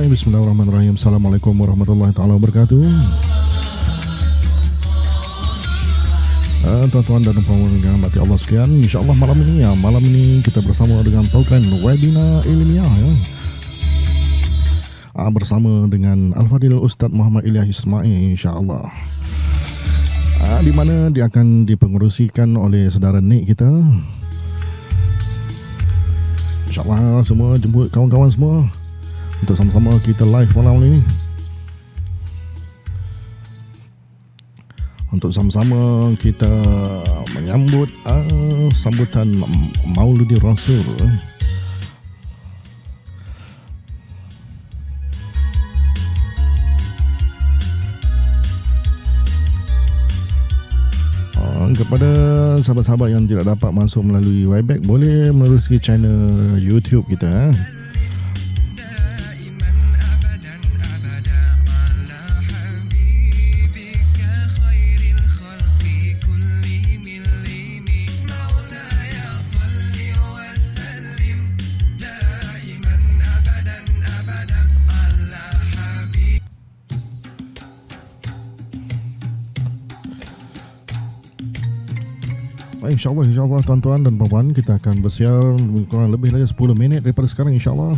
Baik, bismillahirrahmanirrahim. Assalamualaikum warahmatullahi taala wabarakatuh. Tuan-tuan dan puan-puan yang dirahmati Allah sekalian, insya-Allah malam ini kita bersama dengan program webinar ilmiah ya. Bersama dengan Al-Fadil Ustaz Muhammad Ilyas Ismail, insya-Allah. Di mana dia akan dipengerusikan oleh saudara Nik kita. InsyaAllah semua jemput kawan-kawan semua untuk sama-sama kita live malam ini. Untuk sama-sama kita menyambut sambutan Maulidi Rasul. Kepada sahabat-sahabat yang tidak dapat masuk melalui Webex, boleh menerusi channel YouTube kita. InsyaAllah tuan-tuan dan puan-puan, kita akan bersiar kurang lebih lagi 10 minit daripada sekarang insyaAllah.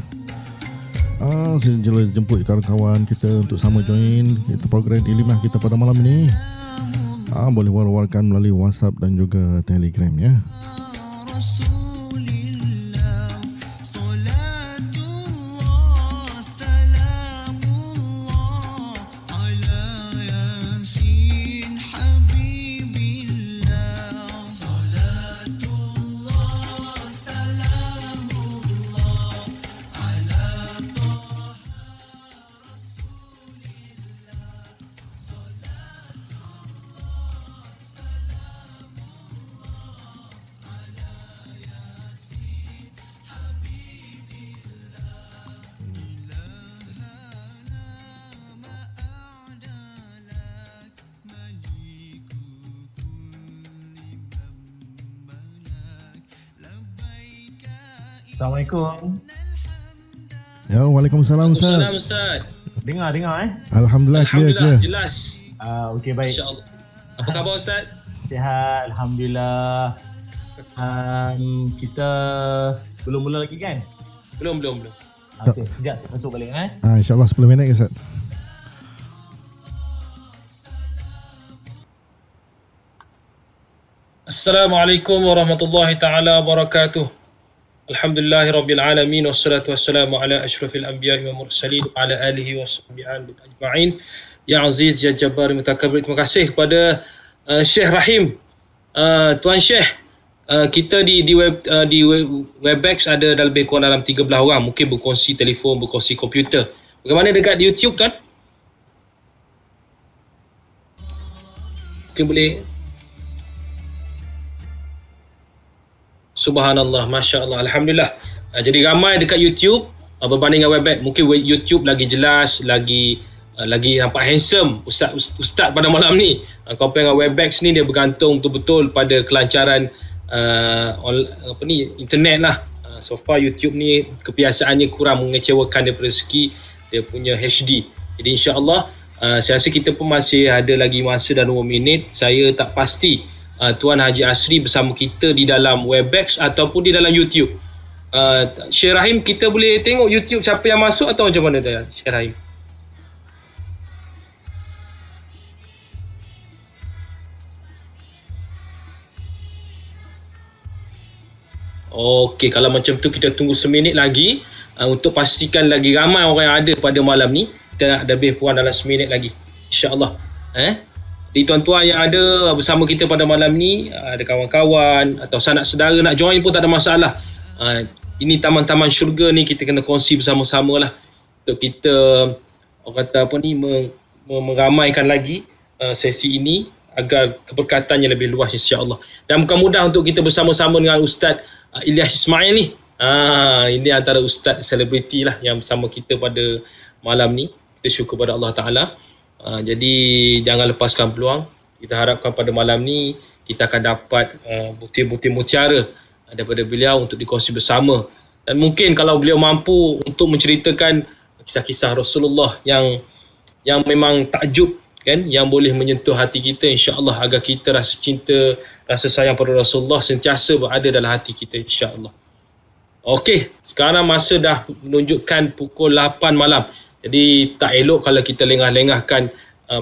Saya jemput kawan-kawan kita untuk sama join kita program ilmiah kita pada malam ini. Boleh war-warkan melalui WhatsApp dan juga Telegram ya. Assalamualaikum. Ya, waalaikumsalam Ustaz. Waalaikumsalam Ustaz. Dengar Alhamdulillah clear. Jelas. Okey, baik. Insya-Allah. Apa khabar Ustaz? Sihat, alhamdulillah. Kita belum mula lagi kan? Belum. Okey, sekejap saya masuk balik InsyaAllah 10 minit Ustaz. Assalamualaikum warahmatullahi taala wabarakatuh. Alhamdulillahirabbil alamin wassalatu wassalamu ala asyrafil anbiya'i wal mursalin wa ala alihi washabbihi ajma'in. Ya Aziz ya Jabbar Mutakabbir. Terima kasih kepada Syekh Rahim. Tuan Syekh, kita di Webex ada lebih kurang dalam 13 orang, mungkin berkongsi telefon, berkongsi komputer. Bagaimana dekat di YouTube tuan? Mungkin boleh. Subhanallah, Masya Allah, Alhamdulillah. Jadi ramai dekat YouTube berbanding dengan Webex. Mungkin YouTube lagi jelas, lagi nampak handsome Ustaz pada malam ni. Compare dengan Webex ni, dia bergantung betul-betul pada kelancaran internet lah. So far YouTube ni kebiasaannya kurang mengecewakan daripada segi dia punya HD. Jadi insya-Allah saya rasa kita pun masih ada lagi masa dan 2 minit. Saya tak pasti Tuan Haji Asri bersama kita di dalam Webex ataupun di dalam YouTube. Syekh Rahim, kita boleh tengok YouTube siapa yang masuk atau macam mana tuan Syekh Rahim? Okey, kalau macam tu kita tunggu seminit lagi untuk pastikan lagi ramai orang yang ada pada malam ni. Kita ada lebih kurang dalam seminit lagi, insya-Allah. Di tuan-tuan yang ada bersama kita pada malam ni, ada kawan-kawan atau sanak saudara nak join pun tak ada masalah. Ini taman-taman syurga ni kita kena kongsi bersama-sama lah untuk kita meramaikan lagi sesi ini agar keberkatannya lebih luas insya-Allah. Dan bukan mudah untuk kita bersama-sama dengan Ustaz Ilyas Ismail ni. Ini antara ustaz selebriti lah yang bersama kita pada malam ni. Kita syukur pada Allah Ta'ala. Jadi jangan lepaskan peluang. Kita harapkan pada malam ni kita akan dapat bukti-bukti mutiara daripada beliau untuk dikongsi bersama. Dan mungkin kalau beliau mampu untuk menceritakan kisah-kisah Rasulullah yang memang takjub kan, yang boleh menyentuh hati kita insya-Allah, agar kita rasa cinta, rasa sayang pada Rasulullah sentiasa berada dalam hati kita insya-Allah. Okey, sekarang masa dah menunjukkan pukul 8 malam. Jadi tak elok kalau kita lengah-lengahkan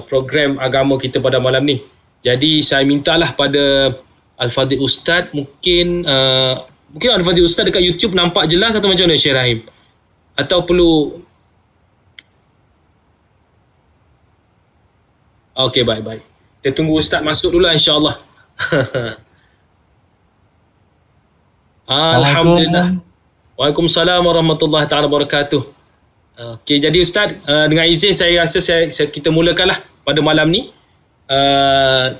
program agama kita pada malam ni. Jadi saya mintalah pada Al-Fadhil Ustaz, mungkin Al-Fadhil Ustaz dekat YouTube nampak jelas atau macam mana Syekh Rahim? Atau perlu? Okey, baik. Kita tunggu Ustaz masuk dulu insya-Allah. Alhamdulillah. Waalaikumsalam warahmatullahi taala wabarakatuh. Okey, jadi Ustaz, dengan izin saya rasa kita mulakanlah pada malam ni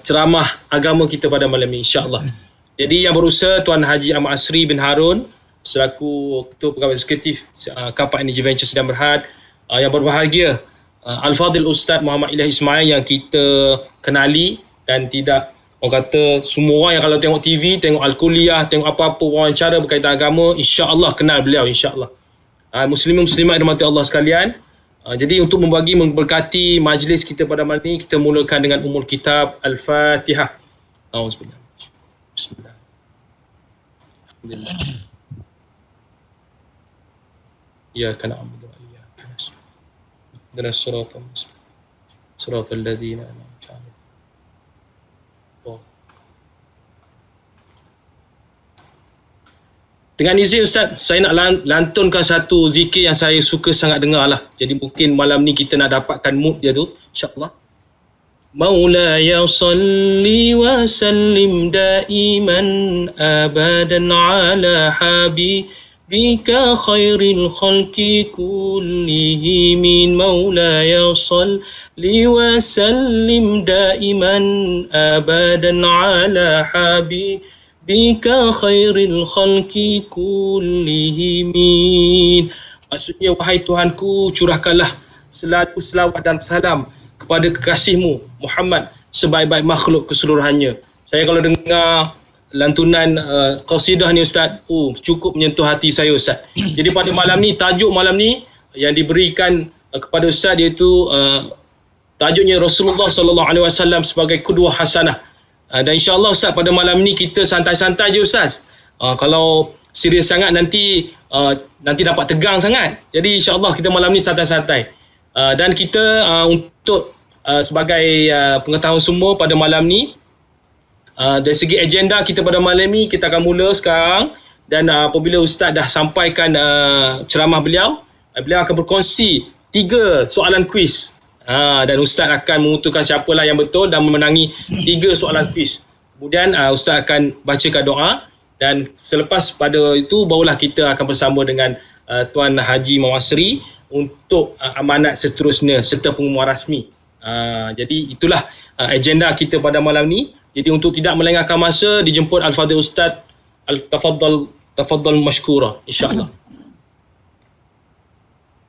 ceramah agama kita pada malam ni insya-Allah. Jadi yang berusaha Tuan Haji Ahmad Asri bin Harun selaku Ketua Pegawai Eksekutif Kapak Energy Ventures Sedia Berhad, yang berbahagia Al-Fadhil Ustaz Muhammad Ilahi Ismail yang kita kenali dan tidak, orang kata semua orang yang kalau tengok TV, tengok Al-Kuliah, tengok apa-apa wawancara berkaitan agama, insya-Allah kenal beliau insya-Allah. Muslimin muslimat dirahmati Allah sekalian. Jadi untuk memberkati majlis kita pada malam ini, kita mulakan dengan Ummul Kitab Al-Fatihah. Auzubillah. Bismillah. Alhamdulillah. Iyyaka na'budu wa iyyaka nasta'in. Ihdinas siratal mustaqim. Siratal ladzina an'amta 'alaihim. Dengan izin Ustaz, saya nak lantunkan satu zikir yang saya suka sangat dengar lah. Jadi mungkin malam ni kita nak dapatkan mood dia tu, insya-Allah. Maulaya salli wa sallim daiman abadan ala habibika khairil khalqi kullihim. Maulaya salli wa sallim daiman abadan ala habibika khairil khalqi kullihim. Maksudnya, wahai Tuhanku, curahkanlah selalu selawat dan salam kepada kekasihmu Muhammad sebaik-baik makhluk keseluruhannya. Saya kalau dengar lantunan qasidah ni Ustaz, cukup menyentuh hati saya Ustaz. Jadi pada malam ni, tajuk malam ni yang diberikan kepada Ustaz iaitu tajuknya Rasulullah sallallahu alaihi wasallam sebagai qudwah hasanah. Dan insya-Allah Ustaz, pada malam ni kita santai-santai je Ustaz. Kalau serius sangat nanti dapat tegang sangat. Jadi insya-Allah kita malam ni santai-santai. Dan kita untuk sebagai pengetahuan semua pada malam ni, dari segi agenda kita pada malam ni, kita akan mula sekarang. Dan apabila Ustaz dah sampaikan ceramah beliau akan berkongsi 3 soalan kuis. Dan Ustaz akan menentukan siapalah yang betul dan memenangi 3 soalan kuis. Kemudian Ustaz akan bacakan doa, dan selepas pada itu barulah kita akan bersama dengan Tuan Haji Mawasri untuk amanat seterusnya serta pengumuman rasmi. Jadi itulah agenda kita pada malam ni. Jadi untuk tidak melengahkan masa, dijemput Al-Fadhil Ustaz. Tafaddal mashkura insya-Allah.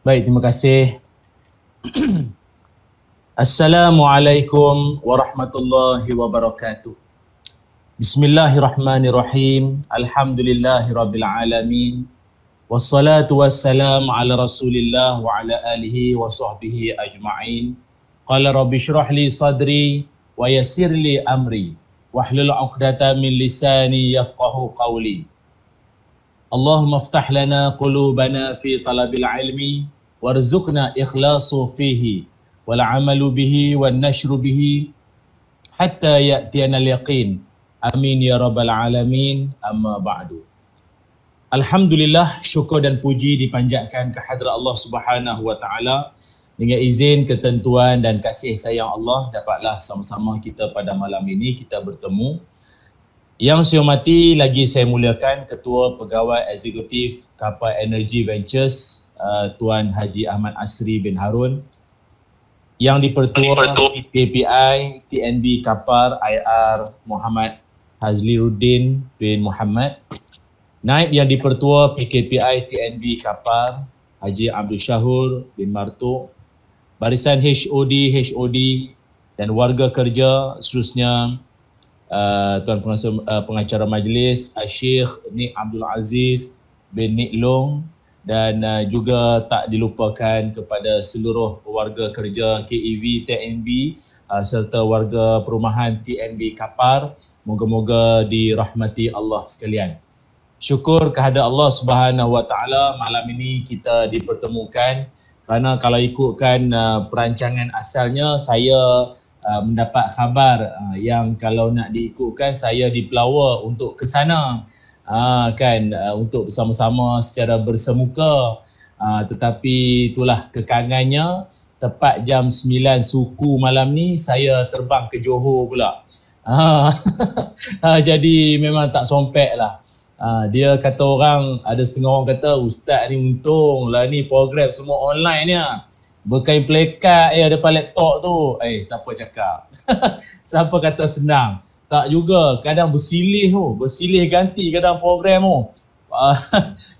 Baik, terima kasih. Assalamualaikum warahmatullahi wabarakatuh. Bismillahirrahmanirrahim. Alhamdulillahirabbil alamin. Wassalatu wassalamu ala Rasulillah wa ala alihi wa sahbihi ajma'in. Qala rabbi shrah li sadri wa yassir li amri wahlul 'uqdatam min lisani yafqahu qawli. Allahumma iftah lana qulubana fi talabil ilmi warzuqna ikhlasu fihi wal 'amalu bihi wan nashru bihi hatta ya'tiyana al-yaqin. Amin ya rabbal alamin. Amma ba'du. Alhamdulillah, syukur dan puji dipanjatkan ke hadrat Allah Subhanahu wa taala. Dengan izin, ketentuan dan kasih sayang Allah, dapatlah sama-sama kita pada malam ini kita bertemu. Yang saya hormati lagi saya muliakan Ketua Pegawai Eksekutif Kapak Energy Ventures Tuan Haji Ahmad Asri bin Harun, yang dipertua KPI TNB Kapar IR Muhammad Hazliruddin bin Muhammad, Naib yang dipertua PKPI TNB Kapar Haji Abdul Syahur bin Martuk, barisan HOD dan warga kerja seterusnya, Tuan pengacara majlis Syekh Nik Abdul Aziz bin Nik Long dan juga tak dilupakan kepada seluruh warga kerja KEV TNB serta warga perumahan TNB Kapar. Moga-moga dirahmati Allah sekalian. Syukur kehadrat Allah Subhanahu Wa Taala, malam ini kita dipertemukan, kerana kalau ikutkan perancangan asalnya saya mendapat khabar yang kalau nak diikutkan saya dipelawa untuk ke sana untuk bersama-sama secara bersemuka, tetapi itulah kekangannya, tepat jam 9 suku malam ni saya terbang ke Johor pula. Jadi memang tak sompek lah. Dia kata orang, ada setengah orang kata, ustaz ni untung lah ni program semua online ni. Berkain plekat depan laptop tu. Siapa cakap? Siapa kata senang? Tak juga, kadang bersilih ganti kadang program tu.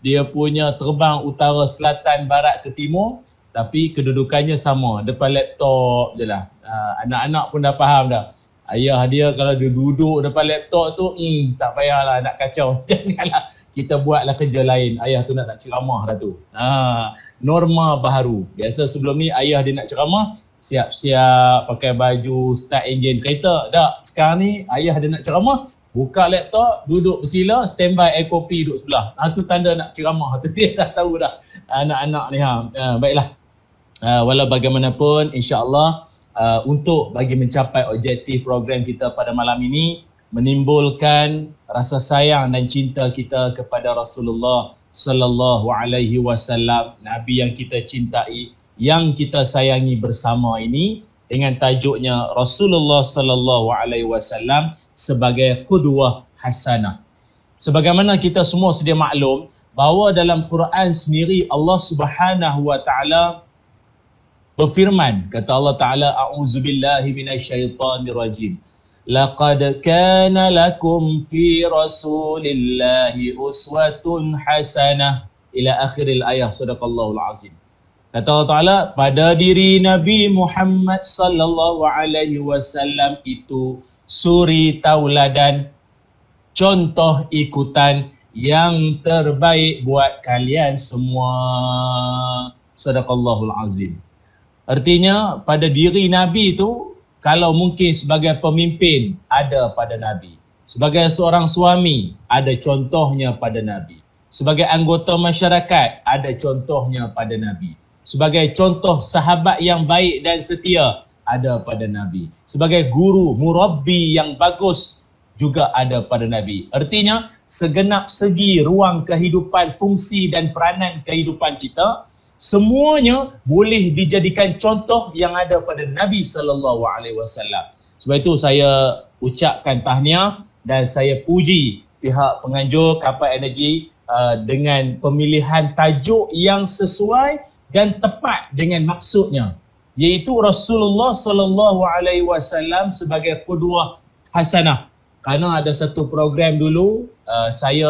Dia punya terbang utara, selatan, barat ke timur, tapi kedudukannya sama, depan laptop je lah. Anak-anak pun dah faham dah. Ayah dia kalau dia duduk depan laptop tu, tak payahlah nak kacau. Janganlah, kita buatlah kerja lain. Ayah tu nak ceramah dah tu. Norma baharu. Biasa sebelum ni ayah dia nak ceramah, siap-siap pakai baju, start enjin kereta. Tak, sekarang ni ayah dia nak ceramah, buka laptop, duduk bersila, standby air kopi duduk sebelah. Tu tanda nak ceramah. Tu dia dah tahu dah anak-anak ni. Baiklah. Walau bagaimanapun, insya-Allah untuk bagi mencapai objektif program kita pada malam ini, menimbulkan rasa sayang dan cinta kita kepada Rasulullah sallallahu alaihi wasallam, Nabi yang kita cintai, yang kita sayangi bersama ini, dengan tajuknya Rasulullah sallallahu alaihi wasallam sebagai qudwah hasanah. Sebagaimana kita semua sedia maklum bahawa dalam Quran sendiri Allah Subhanahu wa taala berfirman, kata Allah Ta'ala, a'udzubillahi minasyaitanirrajim, laqad kana lakum fi rasulillahi uswatun hasanah, ila akhiril ayah, sadaqallahul azim. Kata Allah Ta'ala, pada diri Nabi Muhammad sallallahu alaihi wasallam itu suri tauladan, contoh ikutan yang terbaik buat kalian semua. Sadaqallahul azim. Artinya pada diri Nabi itu, kalau mungkin sebagai pemimpin ada pada Nabi, sebagai seorang suami ada contohnya pada Nabi, sebagai anggota masyarakat ada contohnya pada Nabi, sebagai contoh sahabat yang baik dan setia ada pada Nabi, sebagai guru, murabbi yang bagus juga ada pada Nabi. Artinya segenap segi ruang kehidupan, fungsi dan peranan kehidupan kita, semuanya boleh dijadikan contoh yang ada pada Nabi sallallahu alaihi wasallam. Sebab itu saya ucapkan tahniah dan saya puji pihak penganjur Kapal Energy dengan pemilihan tajuk yang sesuai dan tepat dengan maksudnya, iaitu Rasulullah sallallahu alaihi wasallam sebagai qudwah hasanah. Kerana ada satu program dulu saya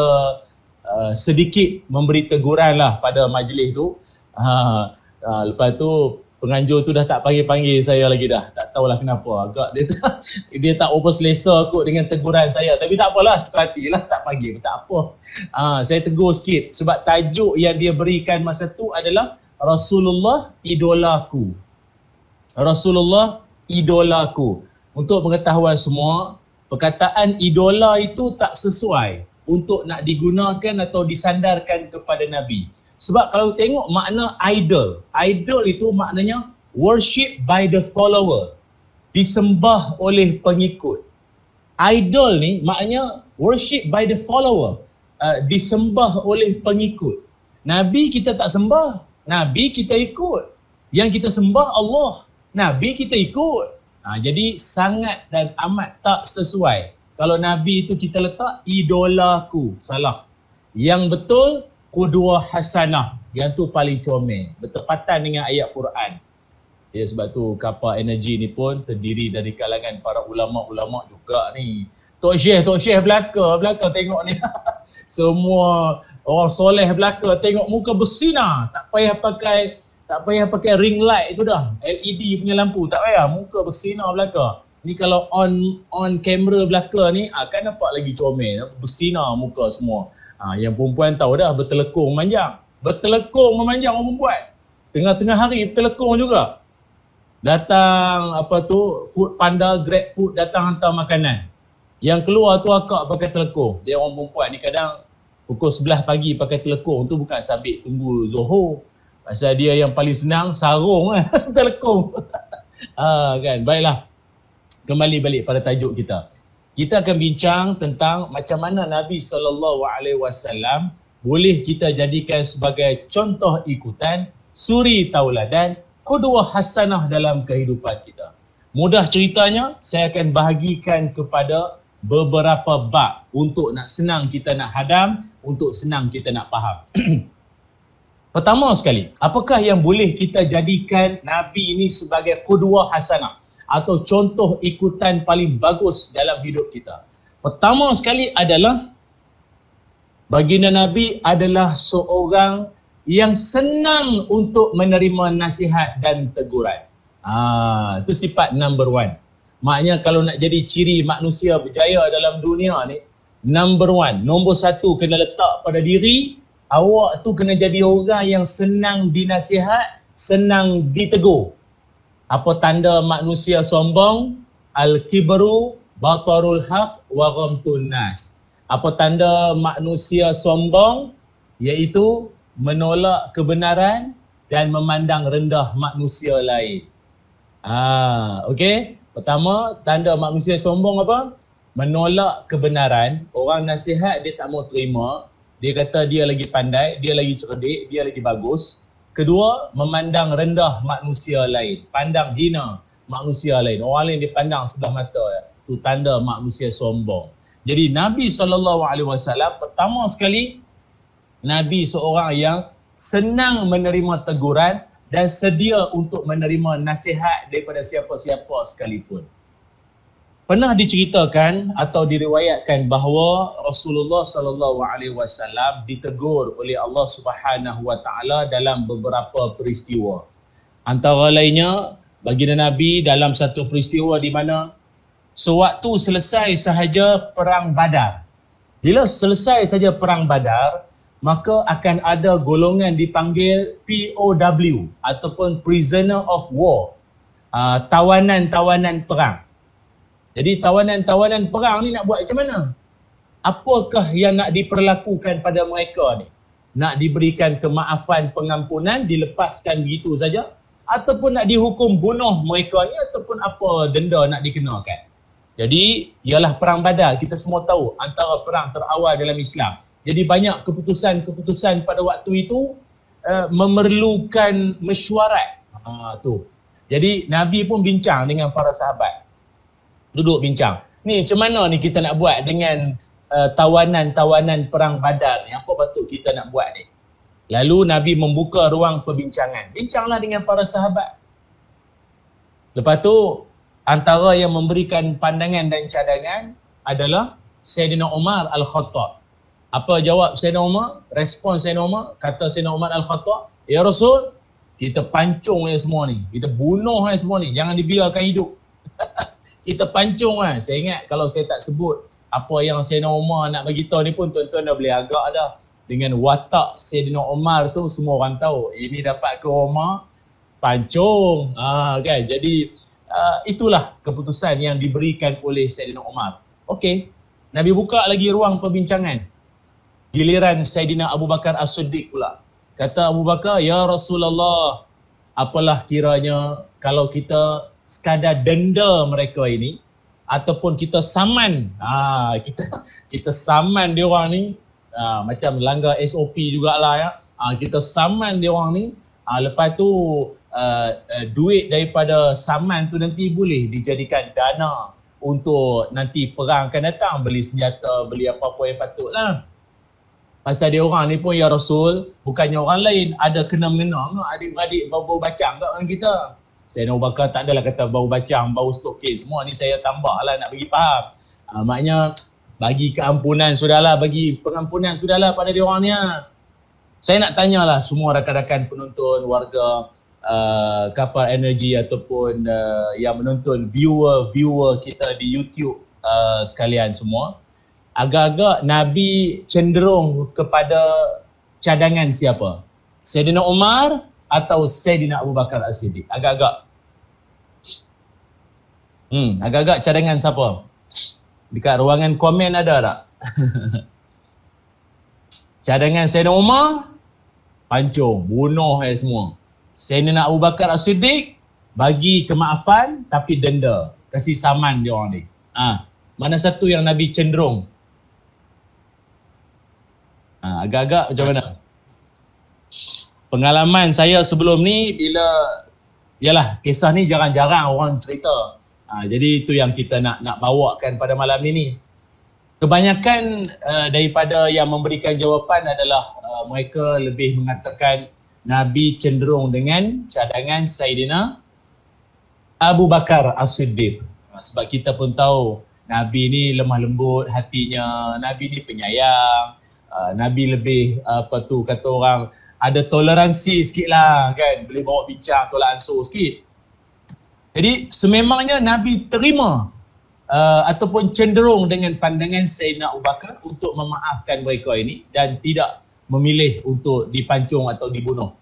sedikit memberi teguran lah pada majlis tu. Lepas tu penganjur tu dah tak panggil saya lagi dah. Tak tahulah kenapa. Agak dia tak over selesa kot dengan teguran saya. Tapi tak apalah, sepatilah tak panggil. Tak apa. Saya tegur sikit sebab tajuk yang dia berikan masa tu adalah Rasulullah idolaku. Rasulullah idolaku. Untuk pengetahuan semua, perkataan idola itu tak sesuai untuk nak digunakan atau disandarkan kepada Nabi. Sebab kalau tengok makna idol, idol itu maknanya worship by the follower, disembah oleh pengikut. Idol ni maknanya worship by the follower, disembah oleh pengikut. Nabi kita tak sembah, Nabi kita ikut. Yang kita sembah Allah, Nabi kita ikut. Jadi sangat dan amat tak sesuai kalau Nabi itu kita letak idolaku, salah. Yang betul qudwah hasanah, yang tu paling comel, bertepatan dengan ayat Quran. Ya, sebab tu Kapal Energy ni pun terdiri dari kalangan para ulama-ulama juga ni. Tok Syekh belaka tengok ni. Semua orang soleh belaka tengok muka bersinar, tak payah pakai ring light tu dah, LED punya lampu, tak payah, muka bersinar belaka. Ni kalau on kamera belaka ni kan nampak lagi comel, bersinar muka semua. Yang perempuan tahu dah, bertelekung panjang. Bertelekung memanjang orang perempuan. Tengah-tengah hari bertelekung juga. Datang Food Panda, Grab Food datang hantar makanan. Yang keluar tu akak pakai telekung. Dia orang perempuan ni kadang pukul 11 pagi pakai telekung tu bukan sabit tunggu Zohor. Pasal dia yang paling senang sarung telekung. Kan. Baiklah. Kembali balik pada tajuk kita. Kita akan bincang tentang macam mana Nabi SAW boleh kita jadikan sebagai contoh ikutan, suri tauladan, qudwah hasanah dalam kehidupan kita. Mudah ceritanya, saya akan bahagikan kepada beberapa bab untuk nak senang kita nak hadam, untuk senang kita nak faham. Pertama sekali, apakah yang boleh kita jadikan Nabi ini sebagai qudwah hasanah atau contoh ikutan paling bagus dalam hidup kita? Pertama sekali adalah baginda Nabi adalah seorang yang senang untuk menerima nasihat dan teguran. Itu sifat number one. Maknanya kalau nak jadi ciri manusia berjaya dalam dunia ni, nombor satu kena letak pada diri, awak tu kena jadi orang yang senang dinasihat, senang ditegur. Apa tanda manusia sombong? Al-kibru, batarul haq, wa ghamtun nas. Apa tanda manusia sombong? Iaitu menolak kebenaran dan memandang rendah manusia lain. Okey. Pertama, tanda manusia sombong apa? Menolak kebenaran. Orang nasihat dia tak mau terima. Dia kata dia lagi pandai, dia lagi cerdik, dia lagi bagus. Kedua, memandang rendah manusia lain. Pandang hina manusia lain. Orang lain dipandang sebelah mata. Itu tanda manusia sombong. Jadi Nabi SAW pertama sekali, Nabi seorang yang senang menerima teguran dan sedia untuk menerima nasihat daripada siapa-siapa sekalipun. Pernah diceritakan atau diriwayatkan bahawa Rasulullah SAW ditegur oleh Allah Subhanahu Wa Taala dalam beberapa peristiwa. Antara lainnya, baginda Nabi dalam satu peristiwa di mana sewaktu selesai sahaja perang Badar. Bila selesai saja perang Badar, maka akan ada golongan dipanggil POW ataupun Prisoner of War, tawanan-tawanan perang. Jadi tawanan-tawanan perang ni nak buat macam mana? Apakah yang nak diperlakukan pada mereka ni? Nak diberikan kemaafan, pengampunan, dilepaskan begitu saja? Ataupun nak dihukum bunuh mereka ni, ataupun apa denda nak dikenakan? Jadi ialah perang Badar, kita semua tahu antara perang terawal dalam Islam. Jadi banyak keputusan-keputusan pada waktu itu memerlukan mesyuarat. Tu. Jadi Nabi pun bincang dengan para sahabat. Duduk bincang. Ni macam mana ni kita nak buat dengan tawanan-tawanan perang Badar ni? Apa patut kita nak buat ni? Lalu Nabi membuka ruang perbincangan. Bincanglah dengan para sahabat. Lepas tu antara yang memberikan pandangan dan cadangan adalah Sayyidina Umar Al-Khattab. Apa jawab Sayyidina Umar? Respon Sayyidina Umar, kata Sayyidina Umar Al-Khattab, "Ya Rasul, kita pancung ni semua ni. Kita bunuh ni semua ni. Jangan dibiarkan hidup." Kita pancung kan. Saya ingat kalau saya tak sebut apa yang Sayyidina Umar nak bagi tahu ni pun tuan-tuan dah boleh agak dah. Dengan watak Sayyidina Umar tu semua orang tahu. Ini dapat ke Umar, pancung. Kan. Jadi itulah keputusan yang diberikan oleh Sayyidina Umar. Okey. Nabi buka lagi ruang perbincangan. Giliran Sayyidina Abu Bakar As-Siddiq pula. Kata Abu Bakar, "Ya Rasulullah, apalah kiranya kalau kita sekadar denda mereka ini ataupun kita saman, kita saman dia orang ni, macam langgar SOP jugalah ya. Kita saman dia orang ni, lepas tu duit daripada saman tu nanti boleh dijadikan dana untuk nanti perang akan datang, beli senjata, beli apa-apa yang patutlah. Pasal dia orang ni pun, ya Rasul, bukannya orang lain ada kena-mengena ke adik-beradik bau-bau bacang kat orang kita. Sayyidina Abu Bakar tak adalah kata bau bacang, bau stokin, semua ni saya tambah lah nak bagi faham. Maknanya bagi keampunan sudahlah, bagi pengampunan sudahlah pada dia orang ni. Saya nak tanyalah semua rakan-rakan penonton, warga Kapar Energy ataupun yang menonton viewer kita di YouTube sekalian semua. Agak-agak Nabi cenderung kepada cadangan siapa? Sayyidina Umar atau Sayyidina Abu Bakar As-Siddiq? Agak-agak. Agak-agak cadangan siapa? Dekat ruangan komen ada tak? Cadangan Sayyidina Umar, pancung, bunuh semua. Sayyidina Abu Bakar As-Siddiq, bagi kemaafan tapi denda. Kasih saman dia orang ni. Mana satu yang Nabi cenderung? Agak-agak macam mana? Pengalaman saya sebelum ni bila, yalah, kisah ni jarang-jarang orang cerita. Jadi itu yang kita nak bawakan pada malam ini. Kebanyakan daripada yang memberikan jawapan adalah mereka lebih mengatakan Nabi cenderung dengan cadangan Sayyidina Abu Bakar As-Siddiq. Sebab kita pun tahu Nabi ni lemah lembut hatinya, Nabi ni penyayang, Nabi lebih kata orang ada toleransi sikit lah kan, boleh bawa bincang tolak ansur sikit. Jadi sememangnya Nabi terima ataupun cenderung dengan pandangan Sayyidina Abu Bakar untuk memaafkan mereka ini dan tidak memilih untuk dipancung atau dibunuh.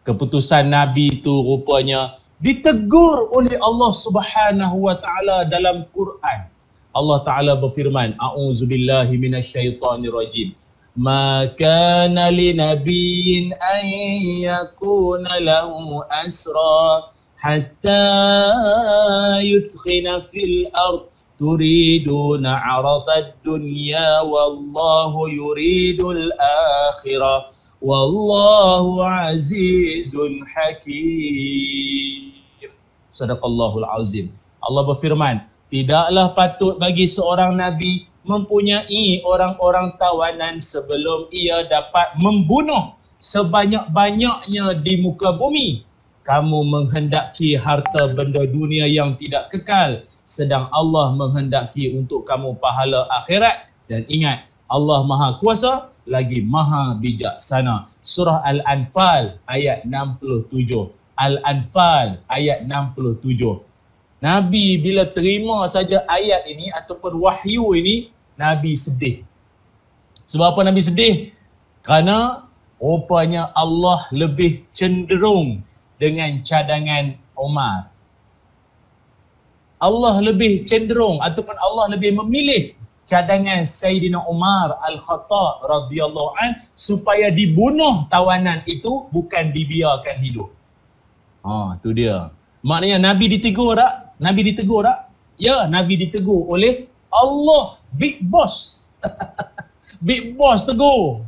Keputusan Nabi itu rupanya ditegur oleh Allah Subhanahu wa taala dalam Quran. Allah Taala berfirman, A'udzubillahi minasyaitonirrajim. Ma kana linabiyyin an yakuna lahu asra hatta yuthkhina fil ard turiduna 'aradad dunya wallahu yuridul akhirah wallahu azizun hakim. Sadaqallahul azim. Allah berfirman, tidaklah patut bagi seorang Nabi mempunyai orang-orang tawanan sebelum ia dapat membunuh sebanyak-banyaknya di muka bumi. Kamu menghendaki harta benda dunia yang tidak kekal, sedang Allah menghendaki untuk kamu pahala akhirat. Dan ingat, Allah Maha Kuasa lagi Maha Bijaksana. Surah Al-Anfal ayat 67. Al-Anfal ayat 67. Nabi bila terima saja ayat ini ataupun wahyu ini, Nabi sedih. Sebab apa Nabi sedih? Kerana rupanya Allah lebih cenderung dengan cadangan Umar. Allah lebih cenderung ataupun Allah lebih memilih cadangan Sayyidina Umar Al-Khattab radhiyallahu an supaya dibunuh tawanan itu, bukan dibiarkan hidup. Tu dia. Maknanya Nabi ditegur tak? Nabi ditegur tak? Ya, Nabi ditegur oleh Allah, Big Boss. Big Boss tegur.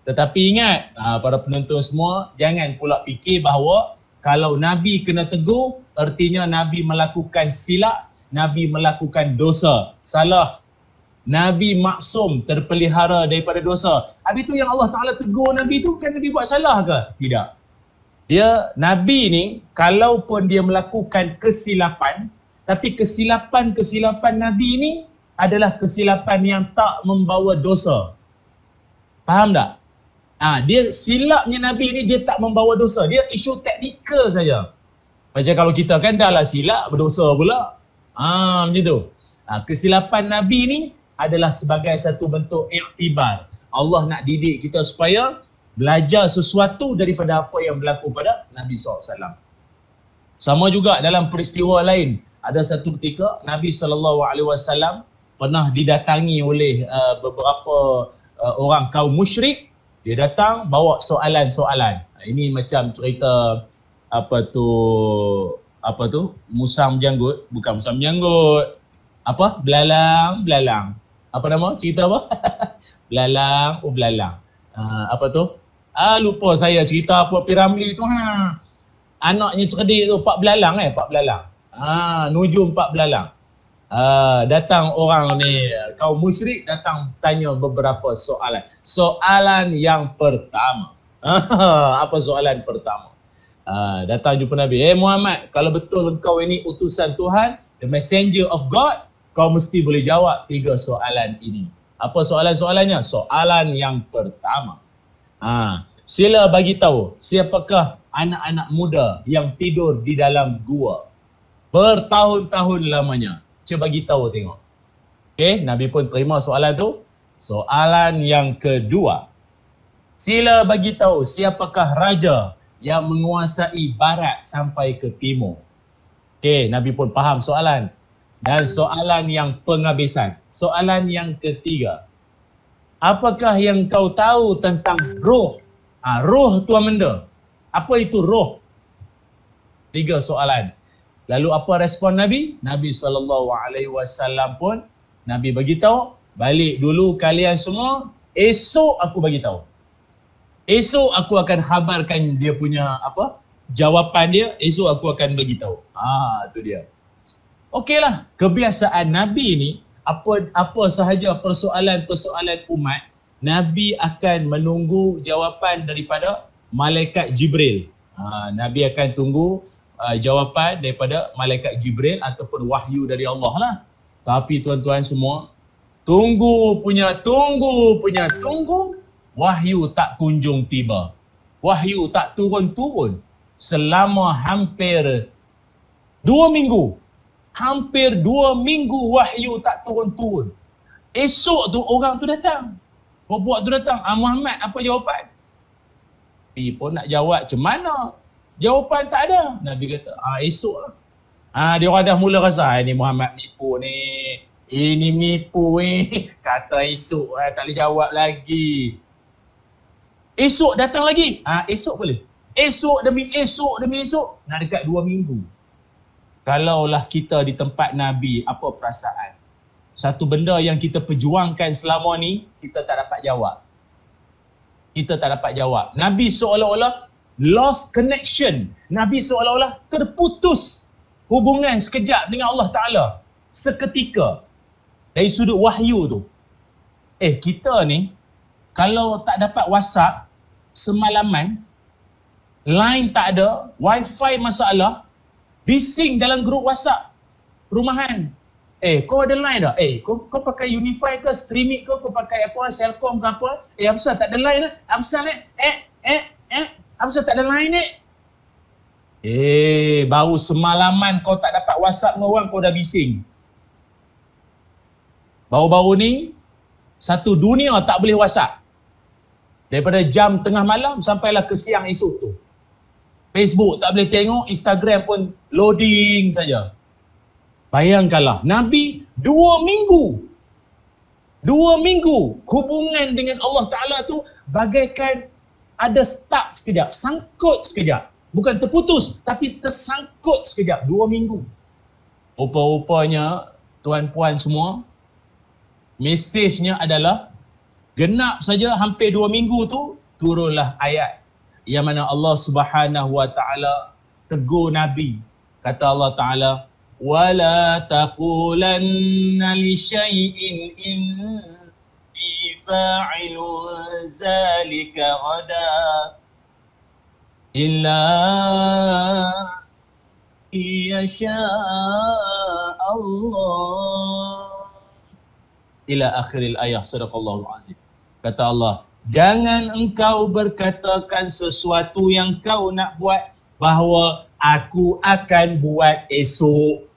Tetapi ingat, para penonton semua, jangan pula fikir bahawa kalau Nabi kena tegur, artinya Nabi melakukan silap, Nabi melakukan dosa. Salah. Nabi maksum, terpelihara daripada dosa. Habis tu yang Allah Ta'ala tegur Nabi tu, kan Nabi buat salah ke? Tidak. Dia, Nabi ni, kalaupun dia melakukan kesilapan, tapi kesilapan Nabi ni adalah kesilapan yang tak membawa dosa. Faham tak? Dia silapnya Nabi ni, dia tak membawa dosa. Dia isu teknikal saja. Macam kalau kita kan dah lah silap, berdosa pula. Macam tu. Kesilapan Nabi ni adalah sebagai satu bentuk iktibar. Allah nak didik kita supaya belajar sesuatu daripada apa yang berlaku pada Nabi SAW. Sama juga dalam peristiwa lain. Ada satu ketika Nabi SAW pernah didatangi oleh beberapa orang kaum musyrik. Dia datang bawa soalan-soalan. Ini macam cerita musang janggut. Bukan musang janggut. Belalang. Apa nama? Cerita apa? Belalang. Lupa saya cerita apa Piramli tu. Anaknya cerdik tu, Pak Belalang. Nujum Pak Belalang. Datang orang ni, kaum musyrik datang tanya beberapa soalan. Soalan yang pertama. Apa soalan pertama? Datang jumpa Nabi. Muhammad, kalau betul engkau ini utusan Tuhan, the messenger of God, kau mesti boleh jawab 3 soalan ini. Apa soalan-soalannya? Soalan yang pertama. Sila bagi tahu siapakah anak-anak muda yang tidur di dalam gua bertahun-tahun lamanya. Cuba bagi tahu tengok. Okey, Nabi pun terima soalan tu. Soalan yang kedua. Sila bagi tahu siapakah raja yang menguasai barat sampai ke timur. Okey, Nabi pun faham soalan. Dan soalan yang penghabisan. Soalan yang ketiga. Apakah yang kau tahu tentang roh? Roh tuan benda. Apa itu roh? 3 soalan. Lalu apa respon Nabi? Nabi SAW pun Nabi bagi tahu, balik dulu kalian semua, esok aku bagi tahu. Esok aku akan khabarkan dia punya jawapan dia, esok aku akan bagi tahu. Tu dia. Okeylah, kebiasaan Nabi ni apa sahaja persoalan-persoalan umat, Nabi akan menunggu jawapan daripada malaikat Jibril. Nabi akan tunggu jawapan daripada malaikat Jibril ataupun wahyu dari Allah lah. Tapi tuan-tuan semua, tunggu, wahyu tak kunjung tiba. Wahyu tak turun-turun selama hampir 2 minggu. Hampir 2 minggu wahyu tak turun-turun. Esok tu orang tu datang. Buat tu datang, Muhammad apa jawapan? Nabi pun nak jawab macam mana? Jawapan tak ada. Nabi kata, esok lah. Dia orang dah mula rasa, ni Muhammad nipu ni. Ini nipu ni. Kata esok lah, tak boleh jawab lagi. Esok datang lagi. Esok boleh. Esok demi esok demi esok. Nak dekat 2 minggu. Kalaulah kita di tempat Nabi, apa perasaan? Satu benda yang kita perjuangkan selama ni, kita tak dapat jawab. Nabi seolah-olah lost connection. Nabi seolah-olah terputus hubungan sekejap dengan Allah Ta'ala. Seketika. Dari sudut wahyu tu. Kita ni, kalau tak dapat WhatsApp semalaman, line tak ada, wifi masalah, bising dalam grup WhatsApp perumahan. Kau ada line tak? Kau pakai Unify ke, Streamit ke, kau pakai apa, Celcom ke apa? Apa pasal tak ada line lah? Apa pasal ni? Apa pasal tak ada line ni? Baru semalaman kau tak dapat WhatsApp dengan orang, kau dah bising. Baru-baru ni, satu dunia tak boleh WhatsApp. Daripada jam tengah malam sampailah ke siang esok tu. Facebook tak boleh tengok, Instagram pun loading saja. Bayangkanlah, Nabi 2 minggu hubungan dengan Allah Ta'ala tu bagaikan ada stuck sekejap, sangkut sekejap. Bukan terputus, tapi tersangkut sekejap, 2 minggu. Rupa-rupanya, tuan-puan semua, mesejnya adalah genap saja hampir 2 minggu tu, turunlah ayat yang mana Allah Subhanahu Wa Ta'ala tegur Nabi. Kata Allah Ta'ala, وَلَا تَقُولَنَّ لِشَيْءٍ إِنِّي فَاعِلٌ ذَلِكَ غَدًا إِلَّا يَشَاءَ اللَّهُ ila akhiril ayah. Sadaqallahul azim. Kata Allah, jangan engkau berkatakan sesuatu yang kau nak buat bahawa aku akan buat esok,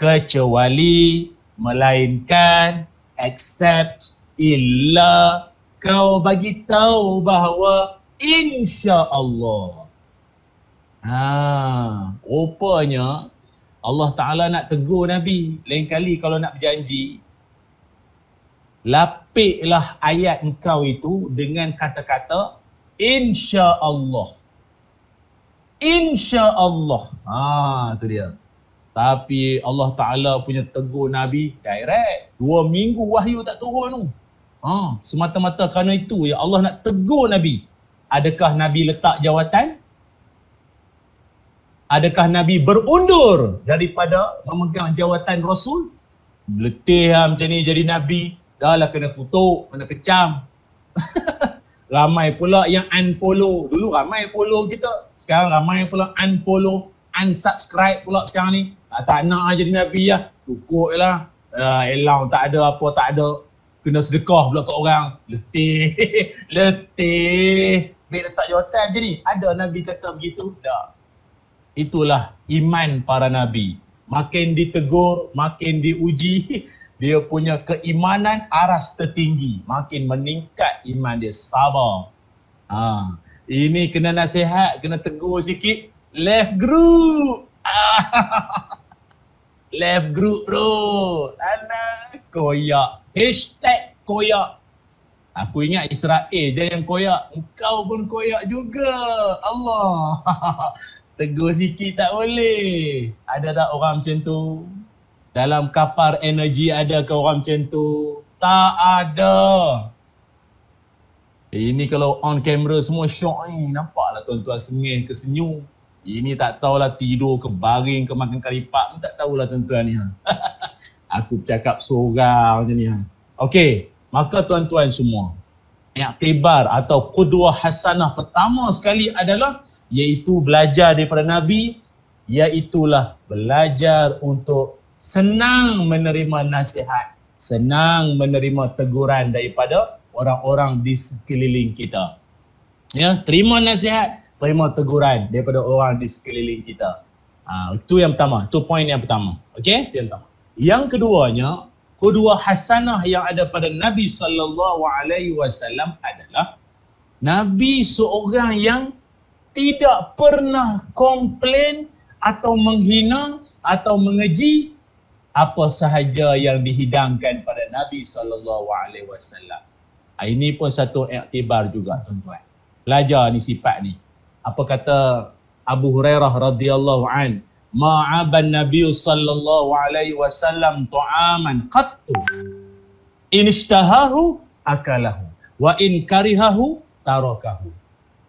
kecuali melainkan except illa kau bagi tahu bahawa insya-Allah. Rupanya Allah Ta'ala nak tegur Nabi. Lain kali kalau nak berjanji, lapiklah ayat engkau itu dengan kata-kata insya-Allah. Insya-Allah. Tu dia. Tapi Allah Ta'ala punya tegur Nabi direct. 2 minggu wahyu tak turun tu. Semata-mata kerana itu ya Allah nak tegur Nabi. Adakah Nabi letak jawatan? Adakah Nabi berundur daripada memegang jawatan Rasul? Letih macam ni jadi Nabi. Dah lah kena kutuk, kena kecam. Ramai pula yang unfollow. Dulu ramai follow kita. Sekarang ramai pula unfollow, unsubscribe pula sekarang ni. Tak nak jadi Nabi lah. Cukup lah. Elang tak ada apa tak ada. Kena sedekah pula kat orang. Letih. Letih. Baik letak jawatan je ni. Ada Nabi kata begitu? Tak. Itulah iman para Nabi. Makin ditegur, makin diuji, dia punya keimanan aras tertinggi. Makin meningkat iman dia. Sabar. Ini kena nasihat, kena tegur sikit. Left group. Left group bro. Anak koyak. Hashtag koyak. Aku ingat Israel je yang koyak. Engkau pun koyak juga. Allah. Tegur sikit tak boleh. Ada tak orang macam tu? Dalam kapar energi ada ke orang macam tu? Tak ada. Ini kalau on camera semua syok ni. Nampaklah tuan-tuan sengih ke senyum. Ini tak tahulah tidur ke baring ke makan karipak pun tak tahulah tuan-tuan ni. Aku bercakap seorang macam ni. Okey, maka tuan-tuan semua, iktibar atau qudwah hasanah pertama sekali adalah iaitu belajar daripada Nabi, iaitulah belajar untuk senang menerima nasihat, senang menerima teguran daripada orang-orang di sekeliling kita. Ya, terima nasihat, terima teguran daripada orang di sekeliling kita. Itu yang pertama, itu poin yang pertama. Okey, itu yang pertama. Yang keduanya, qudwah hasanah yang ada pada Nabi sallallahu alaihi wasallam adalah Nabi seorang yang tidak pernah komplain atau menghina atau mengeji apa sahaja yang dihidangkan pada Nabi sallallahu alaihi wasallam. Ini pun satu iktibar juga tuan-tuan. Belajar ni sifat ni. Apa kata Abu Hurairah radhiyallahu an, ma'aban Nabi sallallahu alaihi wasallam ta'aman qattu in ishtahahu akalahu wa in karihahu tarakahu.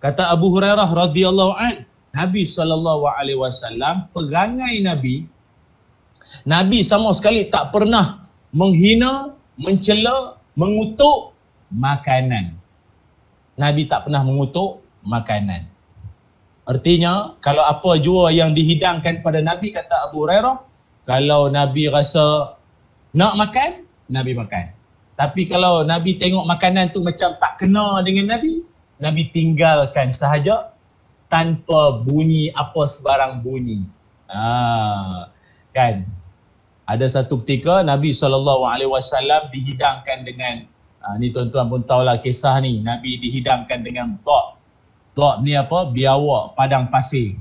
Kata Abu Hurairah radhiyallahu an, Nabi sallallahu alaihi wasallam, perangai Nabi sama sekali tak pernah menghina, mencela, mengutuk makanan. Nabi tak pernah mengutuk makanan. Artinya, kalau apa jua yang dihidangkan pada Nabi, kata Abu Hurairah, kalau Nabi rasa nak makan, Nabi makan. Tapi kalau Nabi tengok makanan tu macam tak kena dengan Nabi, Nabi tinggalkan sahaja tanpa bunyi apa sebarang bunyi. Kan? Ada satu ketika Nabi SAW dihidangkan dengan ni tuan-tuan pun tahulah kisah ni. Nabi dihidangkan dengan tok. Tok ni apa? Biawak padang pasir.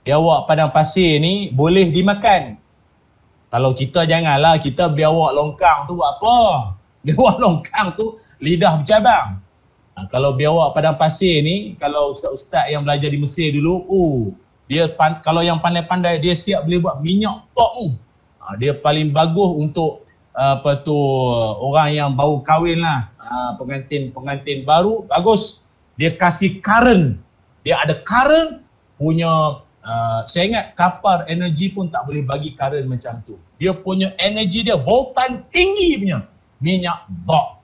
Biawak padang pasir ni boleh dimakan. Kalau kita janganlah, kita biawak longkang tu buat apa? Biawak longkang tu lidah bercabang. Kalau biawak padang pasir ni, kalau ustaz-ustaz yang belajar di Mesir dulu, dia kalau yang pandai-pandai dia siap boleh buat minyak tok tu. Dia paling bagus untuk orang yang baru kahwin lah, pengantin baru, bagus. Dia kasih current, dia ada current punya. Saya ingat kapar energi pun tak boleh bagi current macam tu. Dia punya energi dia voltan tinggi punya minyak tok.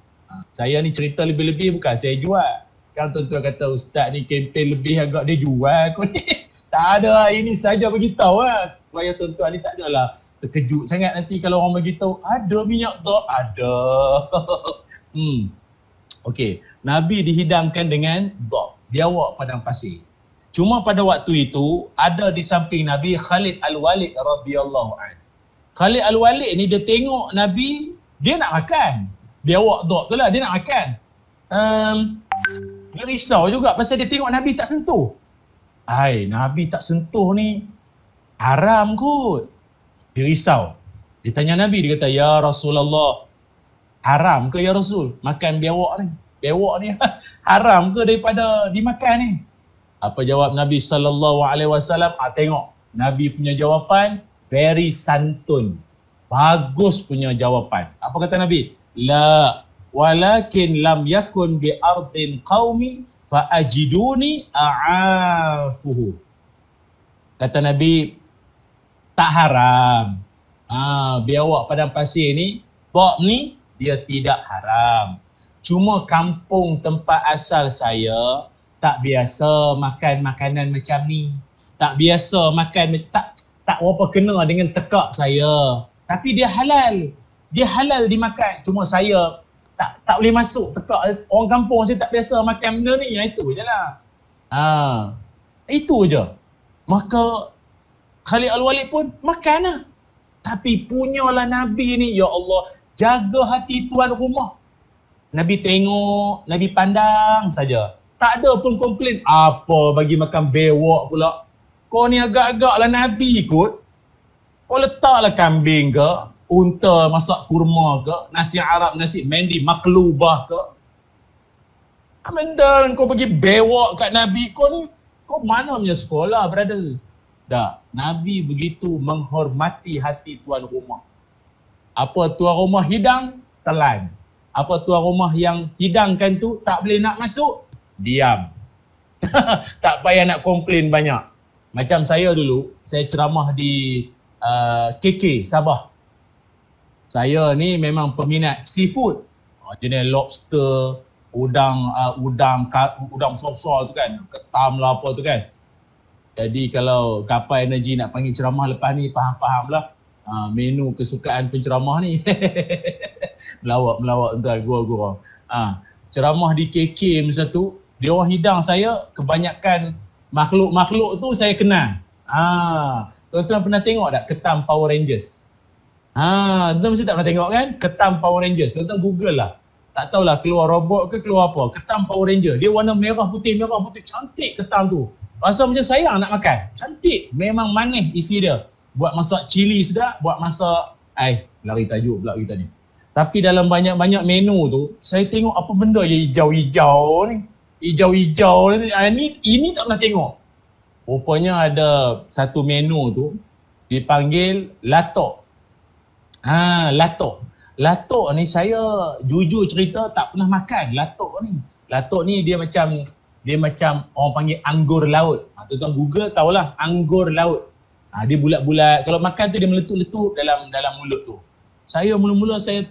Saya ni cerita lebih-lebih bukan saya jual. Kan tuan-tuan kata ustaz ni kempen lebih agak dia jual aku ni. Tak ada, ini saja beritahu lah. Supaya tuan-tuan ni tak adalah terkejut sangat nanti kalau orang beritahu ada minyak tok, ada. Okey, Nabi dihidangkan dengan tok, biawak padang pasir. Cuma pada waktu itu ada di samping Nabi Khalid Al-Walid radhiyallahu anhu. Khalid Al-Walid ni dia tengok Nabi, dia nak makan. Biawak tok tu lah, dia nak makan. Dia risau juga pasal dia tengok Nabi tak sentuh. Nabi tak sentuh ni haram kot. Dia risau. Dia tanya Nabi, dia kata, ya Rasulullah, haram ke ya Rasul makan biawak ni? Biawak ni haram ke daripada dimakan ni? Apa jawab Nabi SAW? Tengok, Nabi punya jawapan very santun. Bagus punya jawapan. Apa kata Nabi? La walakin lam yakun bi ardin qaumi fa ajiduni a'afuhu. Kata Nabi, tak haram. Biawak padang pasir ni, tok ni dia tidak haram. Cuma kampung tempat asal saya tak biasa makan makanan macam ni. Tak biasa makan, tak berapa kena dengan tekak saya. Tapi dia halal. Dia halal dimakan. Cuma saya tak boleh masuk tekak. Orang kampung saya tak biasa makan benda ni. Itu je lah. Itu je. Maka Khalid Al-Walid pun makan lah. Tapi punyalah Nabi ni, ya Allah, jaga hati tuan rumah. Nabi tengok, Nabi pandang saja. Tak ada pun komplain. Apa bagi makan bewok pula? Kau ni agak-agak lah Nabi ikut. Kau letaklah kambing ke, unta masak kurma ke, nasi Arab, nasi mandi, maklubah ke. Benda kau bagi bewok kat Nabi kau ni, kau mana punya sekolah, brother? Dah, Nabi begitu menghormati hati tuan rumah. Apa tuan rumah hidang, telan. Apa tuan rumah yang hidangkan tu tak boleh nak masuk, diam. Tak payah nak komplain banyak. Macam saya dulu, saya ceramah di KK, Sabah. Saya ni memang peminat seafood. Jenis lobster, udang besar-besar tu kan, ketam lah apa tu kan. Jadi kalau kapal energi nak panggil ceramah lepas ni, faham-faham lah menu kesukaan penceramah ni. Melawak entar gurau-gurau. Ceramah di KK masa tu, dia orang hidang saya, kebanyakan makhluk-makhluk tu saya kenal. Tuan-tuan pernah tengok tak ketam Power Rangers? Tuan-tuan mesti tak pernah tengok kan? Ketam Power Rangers. Tuan-tuan Google lah. Tak tahulah keluar robot ke keluar apa. Ketam Power Ranger. Dia warna merah putih. Cantik ketam tu. Rasa macam sayang nak makan. Cantik. Memang manis isi dia. Buat masak cili sedap. Buat masak... lari tajuk pula kita ni. Tapi dalam banyak-banyak menu tu, saya tengok apa benda yang hijau-hijau ni. Hijau-hijau ni. Ini tak pernah tengok. Rupanya ada satu menu tu dipanggil latok. Latok ni saya jujur cerita tak pernah makan latok ni. Latok ni dia macam orang panggil anggur laut. Tuan-tuan Google tahulah anggur laut. Dia bulat-bulat. Kalau makan tu dia meletup-letup dalam mulut tu. Saya mula-mula saya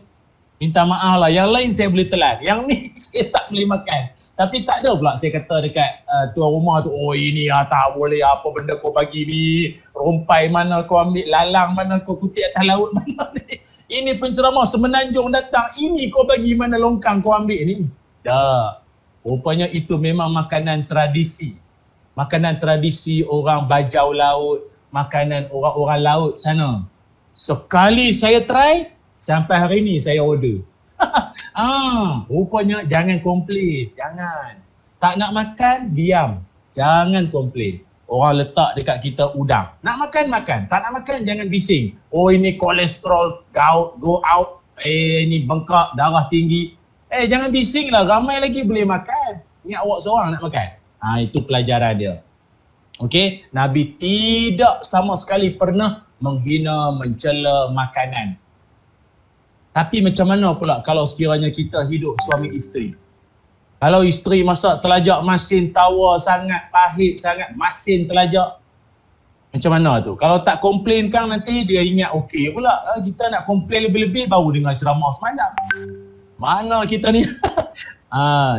minta maaf lah. Yang lain saya boleh telan. Yang ni saya tak boleh makan. Tapi tak ada pula saya kata dekat tuan rumah tu, oh ini tak boleh, apa benda kau bagi ni, rompai mana kau ambil, lalang mana kau kutip atas laut mana ni. Ini penceramah semenanjung datang, ini kau bagi mana longkang kau ambil ni. Dah, rupanya itu memang makanan tradisi. Makanan tradisi orang Bajau Laut, makanan orang-orang laut sana. Sekali saya try, sampai hari ni saya order. Rupanya jangan komplain, jangan. Tak nak makan, diam. Jangan komplain. Orang letak dekat kita udang. Nak makan, makan. Tak nak makan, jangan bising. Oh ini kolesterol, go out. Ini bengkak, darah tinggi. Jangan bising lah, ramai lagi boleh makan. Ni awak seorang nak makan. Itu pelajaran dia. Okey, Nabi tidak sama sekali pernah menghina, mencela makanan. Tapi macam mana pula kalau sekiranya kita hidup suami isteri? Kalau isteri masak telajak masin tawa sangat, pahit sangat, masin telajak. Macam mana tu? Kalau tak komplain kan nanti dia ingat okey pula. Kita nak komplain lebih-lebih baru dengar ceramah semalam. Mana kita ni?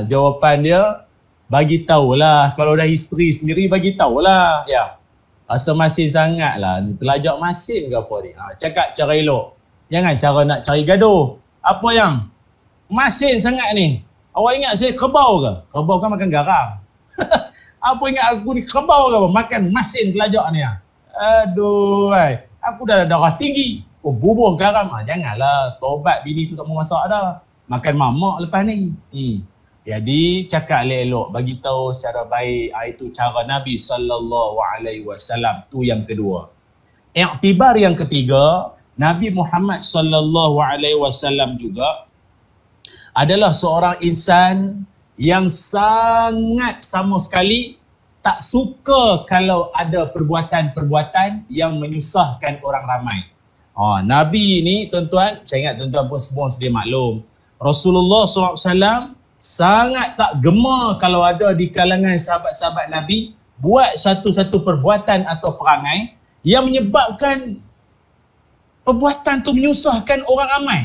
Jawapan dia, bagi tahulah. Kalau dah isteri sendiri bagi tahulah. Ya. Rasa masin sangat lah. Telajak masin ke apa ni? Cakap cara elok. Jangan cara nak cari gaduh. Apa yang masin sangat ni? Awak ingat saya kerbau ke? Kerbau kan makan garam. Apa ingat aku ni kerbau ke apa? Makan masin telajak ni. Aduh, aku dah darah tinggi. Kau bubuh garam. Janganlah. Tobat bini tu tak mau masak dah. Makan mamak lepas ni. Jadi cakap elok-elok. Bagi tahu secara baik. Itu cara Nabi SAW. Tu yang kedua. Iktibar yang ketiga, Nabi Muhammad SAW juga adalah seorang insan yang sangat sama sekali tak suka kalau ada perbuatan-perbuatan yang menyusahkan orang ramai. Nabi ni tuan-tuan, saya ingat tuan-tuan pun semua sedia maklum, Rasulullah SAW sangat tak gemar kalau ada di kalangan sahabat-sahabat Nabi buat satu-satu perbuatan atau perangai yang menyebabkan perbuatan tu menyusahkan orang ramai.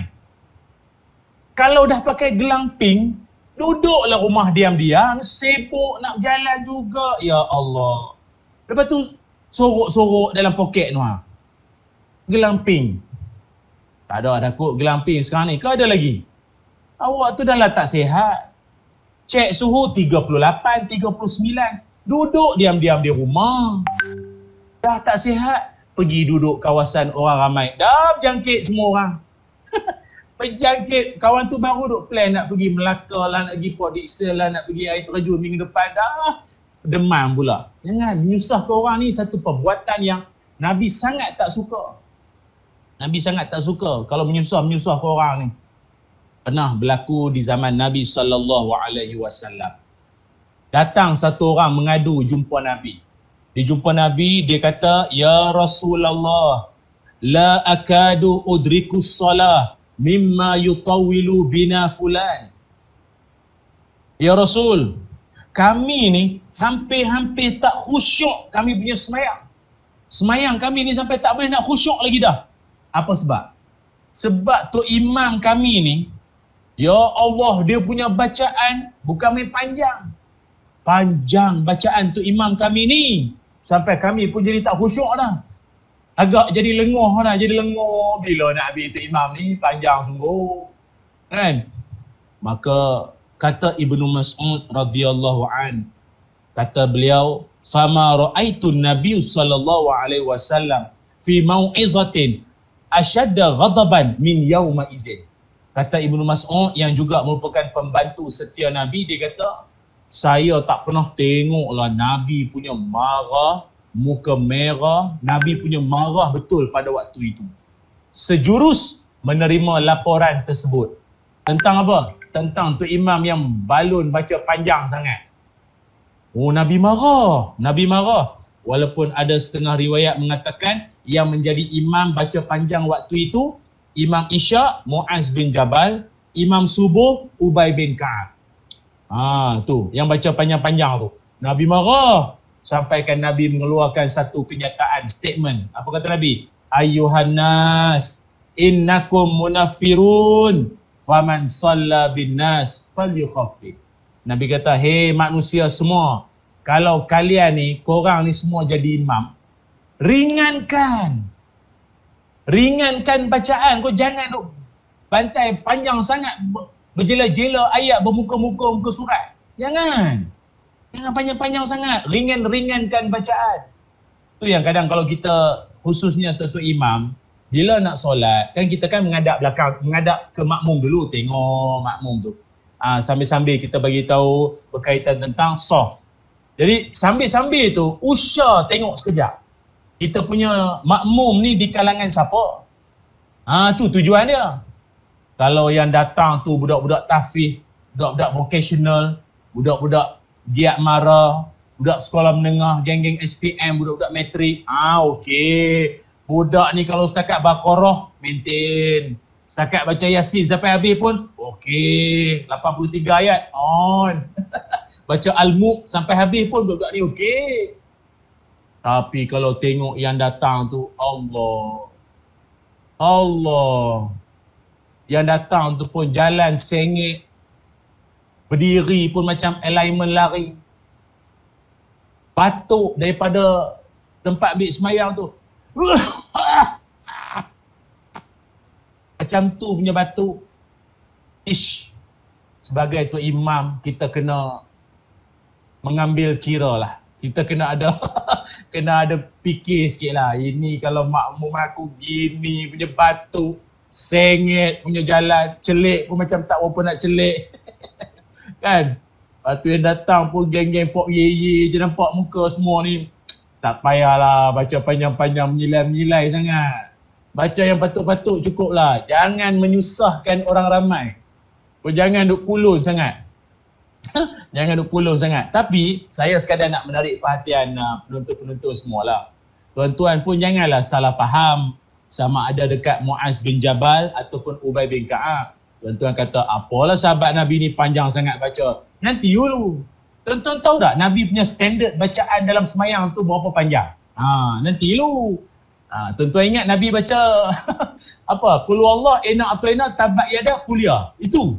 Kalau dah pakai gelang pink, duduklah rumah diam-diam, sibuk nak berjalan juga. Ya Allah. Lepas tu sorok-sorok dalam poket tu. Gelang pink. Tak ada takut gelang pink sekarang ni. Ke ada lagi? Awak tu dah lah tak sihat. Cek suhu 38, 39. Duduk diam-diam di rumah. Dah tak sihat. Pergi duduk kawasan orang ramai. Dah berjangkit semua orang. Penjangkit, kawan tu baru duk plan nak pergi Melaka lah, nak pergi Port Dickson lah, nak pergi air terjun minggu depan dah. Demam pula. Jangan menyusah ke orang ni satu perbuatan yang Nabi sangat tak suka. Nabi sangat tak suka kalau menyusah ke orang ni. Pernah berlaku di zaman Nabi SAW. Datang satu orang mengadu jumpa Nabi. Dia jumpa Nabi, dia kata, "Ya Rasulullah, la akadu udrikus salah mimma yutawilu bina fulan." Ya Rasul, kami ni hampir-hampir tak khusyuk kami punya semayang. Semayang kami ni sampai tak boleh nak khusyuk lagi dah. Apa sebab? Sebab tu imam kami ni, ya Allah, dia punya bacaan bukan main panjang. Panjang bacaan tu imam kami ni. Sampai kami pun jadi tak khusyuk dah. Agak jadi lenguh dah, jadi lenguh. Bila nak habis tu imam ni, panjang sungguh. Kan? Maka kata Ibnu Mas'ud radhiyallahu an, kata beliau, "Fama ra'aitu Nabi sallallahu alaihi wasallam fi mau'izatin ashadda ghadaban min yauma izin." Kata Ibnu Mas'ud yang juga merupakan pembantu setia Nabi, dia kata, "Saya tak pernah tengoklah Nabi punya marah, muka merah, Nabi punya marah betul pada waktu itu." Sejurus menerima laporan tersebut. Tentang apa? Tentang tu imam yang balun baca panjang sangat. Oh, Nabi marah. Nabi marah. Walaupun ada setengah riwayat mengatakan yang menjadi imam baca panjang waktu itu, Imam Isyak, Muaz bin Jabal, Imam Subuh, Ubay bin Ka'ab. Tu, yang baca panjang-panjang tu. Nabi marah. Sampaikan Nabi mengeluarkan satu kenyataan, statement. Apa kata Nabi? "Ayyuhan nas, innakum munafirun, faman salla bin nas falyukhaffif." Nabi kata, "Hei manusia semua, kalau kalian ni, korang ni semua jadi imam, ringankan bacaan. Kau jangan duk bantai panjang sangat, berjela-jela ayat bermuka-muka muka surat. Jangan panjang-panjang sangat. Ringankan bacaan." Tu yang kadang kalau kita, khususnya tuan imam, bila nak solat, kan kita kan menghadap belakang, menghadap ke makmum dulu, tengok makmum tu. Sambil-sambil kita bagi tahu berkaitan tentang soft. Jadi sambil-sambil tu, usah tengok sekejap. Kita punya makmum ni di kalangan siapa? Tu tujuan dia. Kalau yang datang tu budak-budak tahfiz, budak-budak vocational, budak-budak giat mara, budak sekolah menengah, geng-geng SPM, budak-budak matrik, okey. Budak ni kalau setakat Baqarah, maintain. Setakat baca Yasin sampai habis pun, okey. 83 ayat, on. Baca Al-Mulk sampai habis pun budak-budak ni okey. Tapi kalau tengok yang datang tu, Allah. Yang datang tu pun jalan sengit, berdiri pun macam alignment lari. Batuk daripada tempat ambil semayang tu. Macam tu punya batuk. Sebagai tu imam, kita kena mengambil kira lah. Kita kena ada fikir sikit lah. Ini kalau makmum aku gini punya batuk, sengit punya jalan, celik pun macam tak berapa nak celik. Kan? Lepas tu yang datang pun geng-geng pop ye-ye je nampak muka semua ni. Tak payahlah baca panjang-panjang menyilai-menyilai sangat. Baca yang patut-patut cukup lah. Jangan menyusahkan orang ramai. Jangan duk pulun sangat. Jangan duk pulun sangat. Tapi saya sekadar nak menarik perhatian penonton-penonton semualah. Tuan-tuan pun janganlah salah faham sama ada dekat Muaz bin Jabal ataupun Ubay bin Ka'ab. Tuan-tuan kata, apalah sahabat Nabi ni panjang sangat baca. Nanti dulu. Tuan-tuan tahu tak Nabi punya standard bacaan dalam semayang tu berapa panjang? Nanti dulu. Tuan-tuan ingat Nabi baca apa? Qul huwallahu inna a'tainaka tabat yada kuliah. Itu.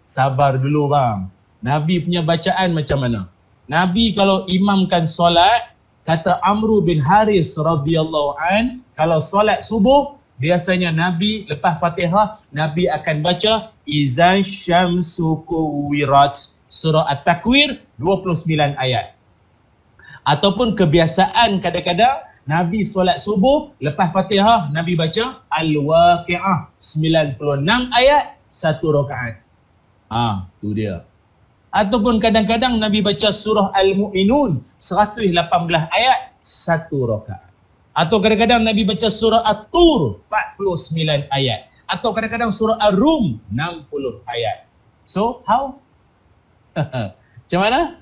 Sabar dulu bang. Nabi punya bacaan macam mana? Nabi kalau imamkan solat, kata Amru bin Haris radhiyallahu an, kalau solat subuh, biasanya Nabi lepas Fatihah, Nabi akan baca Izan syamsu kuwirat, surah At-Takwir 29 ayat. Ataupun kebiasaan kadang-kadang Nabi solat subuh, lepas Fatihah, Nabi baca Al-Waqi'ah 96 ayat, 1 rakaat. Tu dia. Ataupun kadang-kadang Nabi baca surah Al-Mu'minun 118 ayat, 1 rakaat. Atau kadang-kadang Nabi baca surah At-Tur 49 ayat. Atau kadang-kadang surah Ar-Rum 60 ayat. So, how? Macam mana?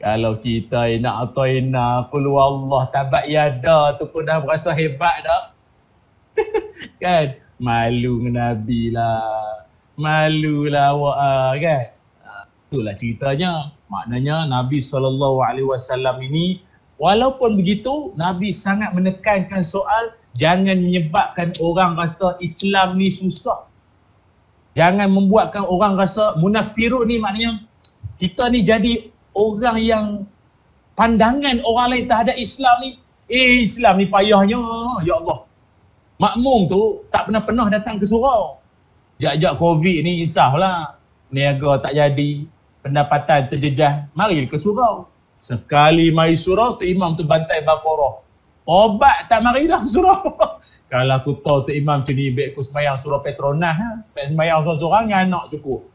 Kalau kita nak atau qul huwallah tabat yada tu pun dah berasa hebat dah. Kan? Malu dengan Nabi lah. Malulah awak kan? Itulah ceritanya. Maknanya Nabi SAW ini, walaupun begitu, Nabi sangat menekankan soal jangan menyebabkan orang rasa Islam ni susah. Jangan membuatkan orang rasa munafirun ni, maknanya kita ni jadi orang yang pandangan orang lain terhadap Islam ni, Islam ni payahnya, ya Allah. Makmum tu tak pernah datang ke surau. Jak-jak Covid ni insaflah. Niaga tak jadi, pendapatan terjejas, mari ke surau. Sekali mari surau, tu imam tu bantai Baqarah. Obat tak mari dah surau. Kalau aku tahu tu imam macam ni, baik aku sembahyang surah Petronas, baik sembahyang seorang-seorang yang anak cukup.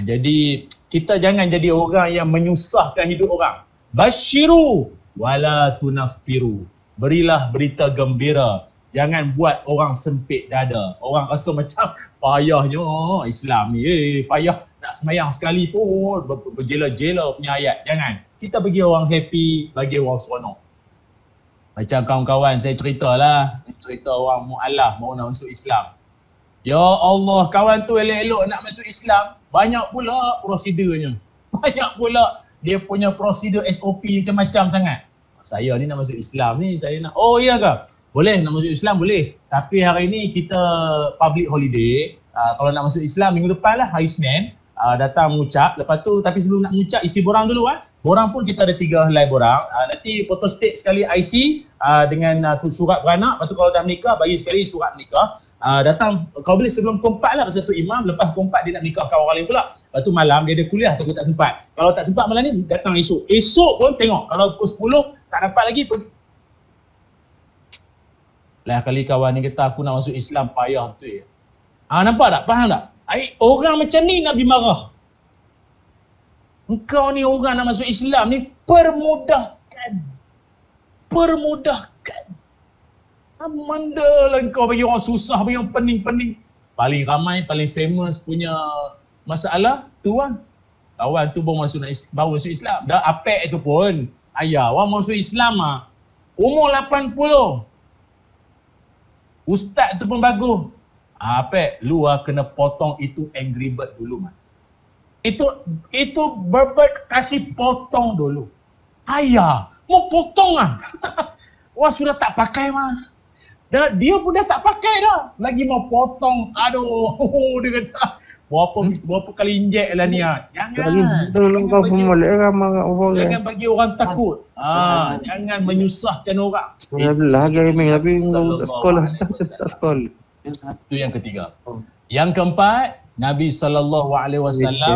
Jadi kita jangan jadi orang yang menyusahkan hidup orang. Basyiru wala tunaffiru. Berilah berita gembira. Jangan buat orang sempit dada. Orang rasa macam payahnya Islam ni. Payah nak sembahyang sekali pun berjela-jela punya ayat. Jangan. Kita bagi orang happy, bagi orang seronok. Macam kawan-kawan saya ceritalah. Cerita orang mu'alaf mau nak masuk Islam. Ya Allah, kawan tu elok-elok nak masuk Islam. Banyak pula prosedurnya. Banyak pula dia punya prosedur SOP macam-macam sangat. Saya ni nak masuk Islam ni, saya nak, oh iya ke? Boleh nak masuk Islam, boleh. Tapi hari ni kita public holiday. Kalau nak masuk Islam minggu depan lah, hari Senin. Datang mengucap. Lepas tu, tapi sebelum nak mengucap, isi borang dulu. Borang pun kita ada 3 helai borang. Nanti foto state sekali IC dengan surat beranak. Lepas tu kalau dah menikah, bagi sekali surat menikah. Datang, kalau boleh sebelum pukul 4 lah pasal tu imam. Lepas pukul 4 dia nak nikahkan orang lain pula. Lepas tu malam dia ada kuliah atau tak sempat. Kalau tak sempat malam ni, datang esok. Esok pun tengok. Kalau pukul 10 tak dapat lagi pun. Lah kali kawan ni kata aku nak masuk Islam payah betul ya. Nampak tak? Faham tak? Orang macam ni Nabi marah. Engkau ni orang nak masuk Islam ni permudahkan. Mandalah engkau bagi orang susah, bagi orang pening-pening. Paling ramai, paling famous punya masalah tu lah. Kawan tu baru masuk Islam. Dah apek tu pun. Ayah, orang masuk Islam umur 80. Ustaz tu pun bagus. Apek, lu kena potong itu Angry Bird dulu Itu Bird kasih potong dulu. Ayah, mau potong Wah sudah tak pakai dia pun dah tak pakai dah. Lagi mau potong. Aduh, dia kata berapa kali injek lah ni. Jangan bagi orang takut. Jangan menyusahkan orang. Tapi sekolah. Itu yang ketiga. Yang keempat, Nabi SAW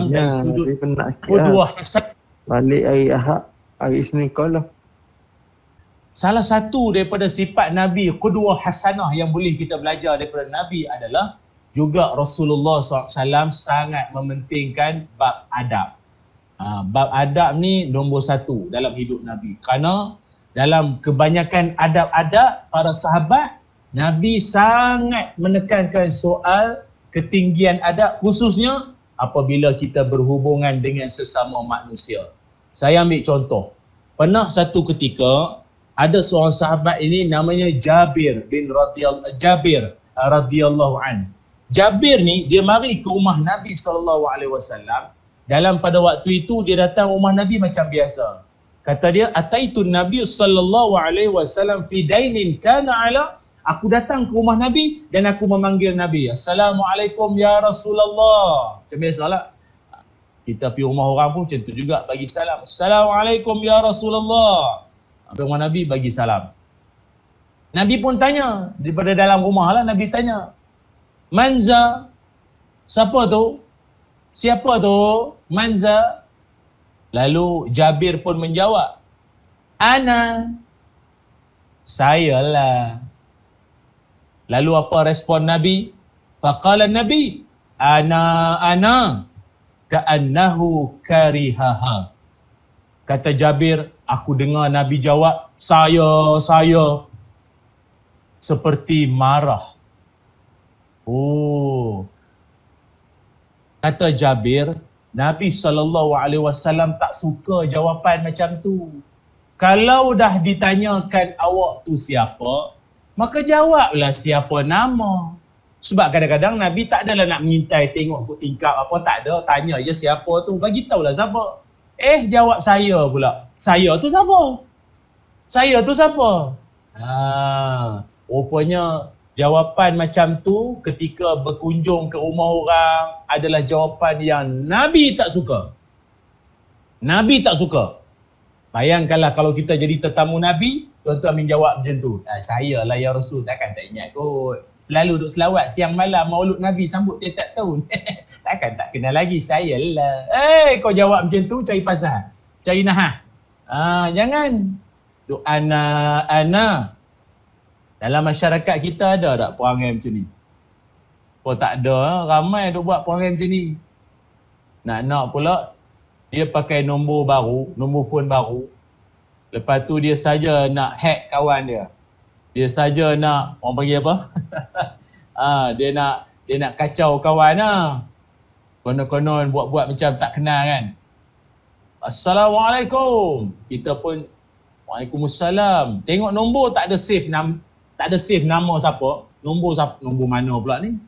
dari sudut qudwah hasan. Balik hari Ahad, hari Isnin kalau. Salah satu daripada sifat Nabi qudwah hasanah yang boleh kita belajar daripada Nabi adalah juga Rasulullah SAW sangat mementingkan bab adab. Bab adab ni nombor 1 dalam hidup Nabi. Kerana dalam kebanyakan adab-adab para sahabat, Nabi sangat menekankan soal ketinggian adab, khususnya apabila kita berhubungan dengan sesama manusia. Saya ambil contoh. Pernah satu ketika ada seorang sahabat ini namanya Jabir radhiyallahu an. Jabir ni dia mari ke rumah Nabi SAW. Dalam pada waktu itu dia datang rumah Nabi macam biasa. Kata dia, ataitun Nabi SAW fi dainin kana ala. Aku datang ke rumah Nabi dan aku memanggil Nabi. Assalamualaikum ya Rasulullah. Macam biasalah. Kita pergi rumah orang pun macam tu juga, bagi salam. Assalamualaikum ya Rasulullah. Rumah Nabi bagi salam. Nabi pun tanya, daripada dalam rumah lah Nabi tanya, Manza, siapa tu? Siapa tu? Manza. Lalu Jabir pun menjawab, ana, sayalah. Lalu apa respon Nabi? Faqala Nabi, ana, ka'annahu karihaha. Kata Jabir, aku dengar Nabi jawab, saya, seperti marah. Oh, kata Jabir, Nabi SAW tak suka jawapan macam tu. Kalau dah ditanyakan awak tu siapa, maka jawablah siapa nama. Sebab kadang-kadang Nabi tak adalah nak mengintai tengok kok tingkap apa, tak ada. Tanya je siapa tu, bagi tahulah siapa. Jawab saya pula. Saya tu siapa? Saya tu siapa? Rupanya jawapan macam tu ketika berkunjung ke rumah orang adalah jawapan yang Nabi tak suka. Nabi tak suka. Bayangkanlah kalau kita jadi tetamu Nabi, tuan-tuan amin jawab macam tu. Saya lah ya Rasul, takkan tak ingat kot. Selalu duk selawat siang malam maulud Nabi sambut tiap-tiap tahun. Takkan tak kenal lagi, saya lah. Kau jawab macam tu cari pasal. Cari nahah. Jangan. Duk ana. Dalam masyarakat kita ada tak perangai macam ni? Oh tak ada, ramai duk buat perangai macam ni. Nak pula dia pakai nombor baru, nombor phone baru. Lepas tu dia saja nak hack kawan dia. Dia saja nak, orang panggil apa? Dia nak kacau kawan lah. Konon-konon buat-buat macam tak kenal kan. Assalamualaikum. Kita pun Waalaikumsalam. Tengok nombor tak ada save nama siapa. Nombor mana pula ni?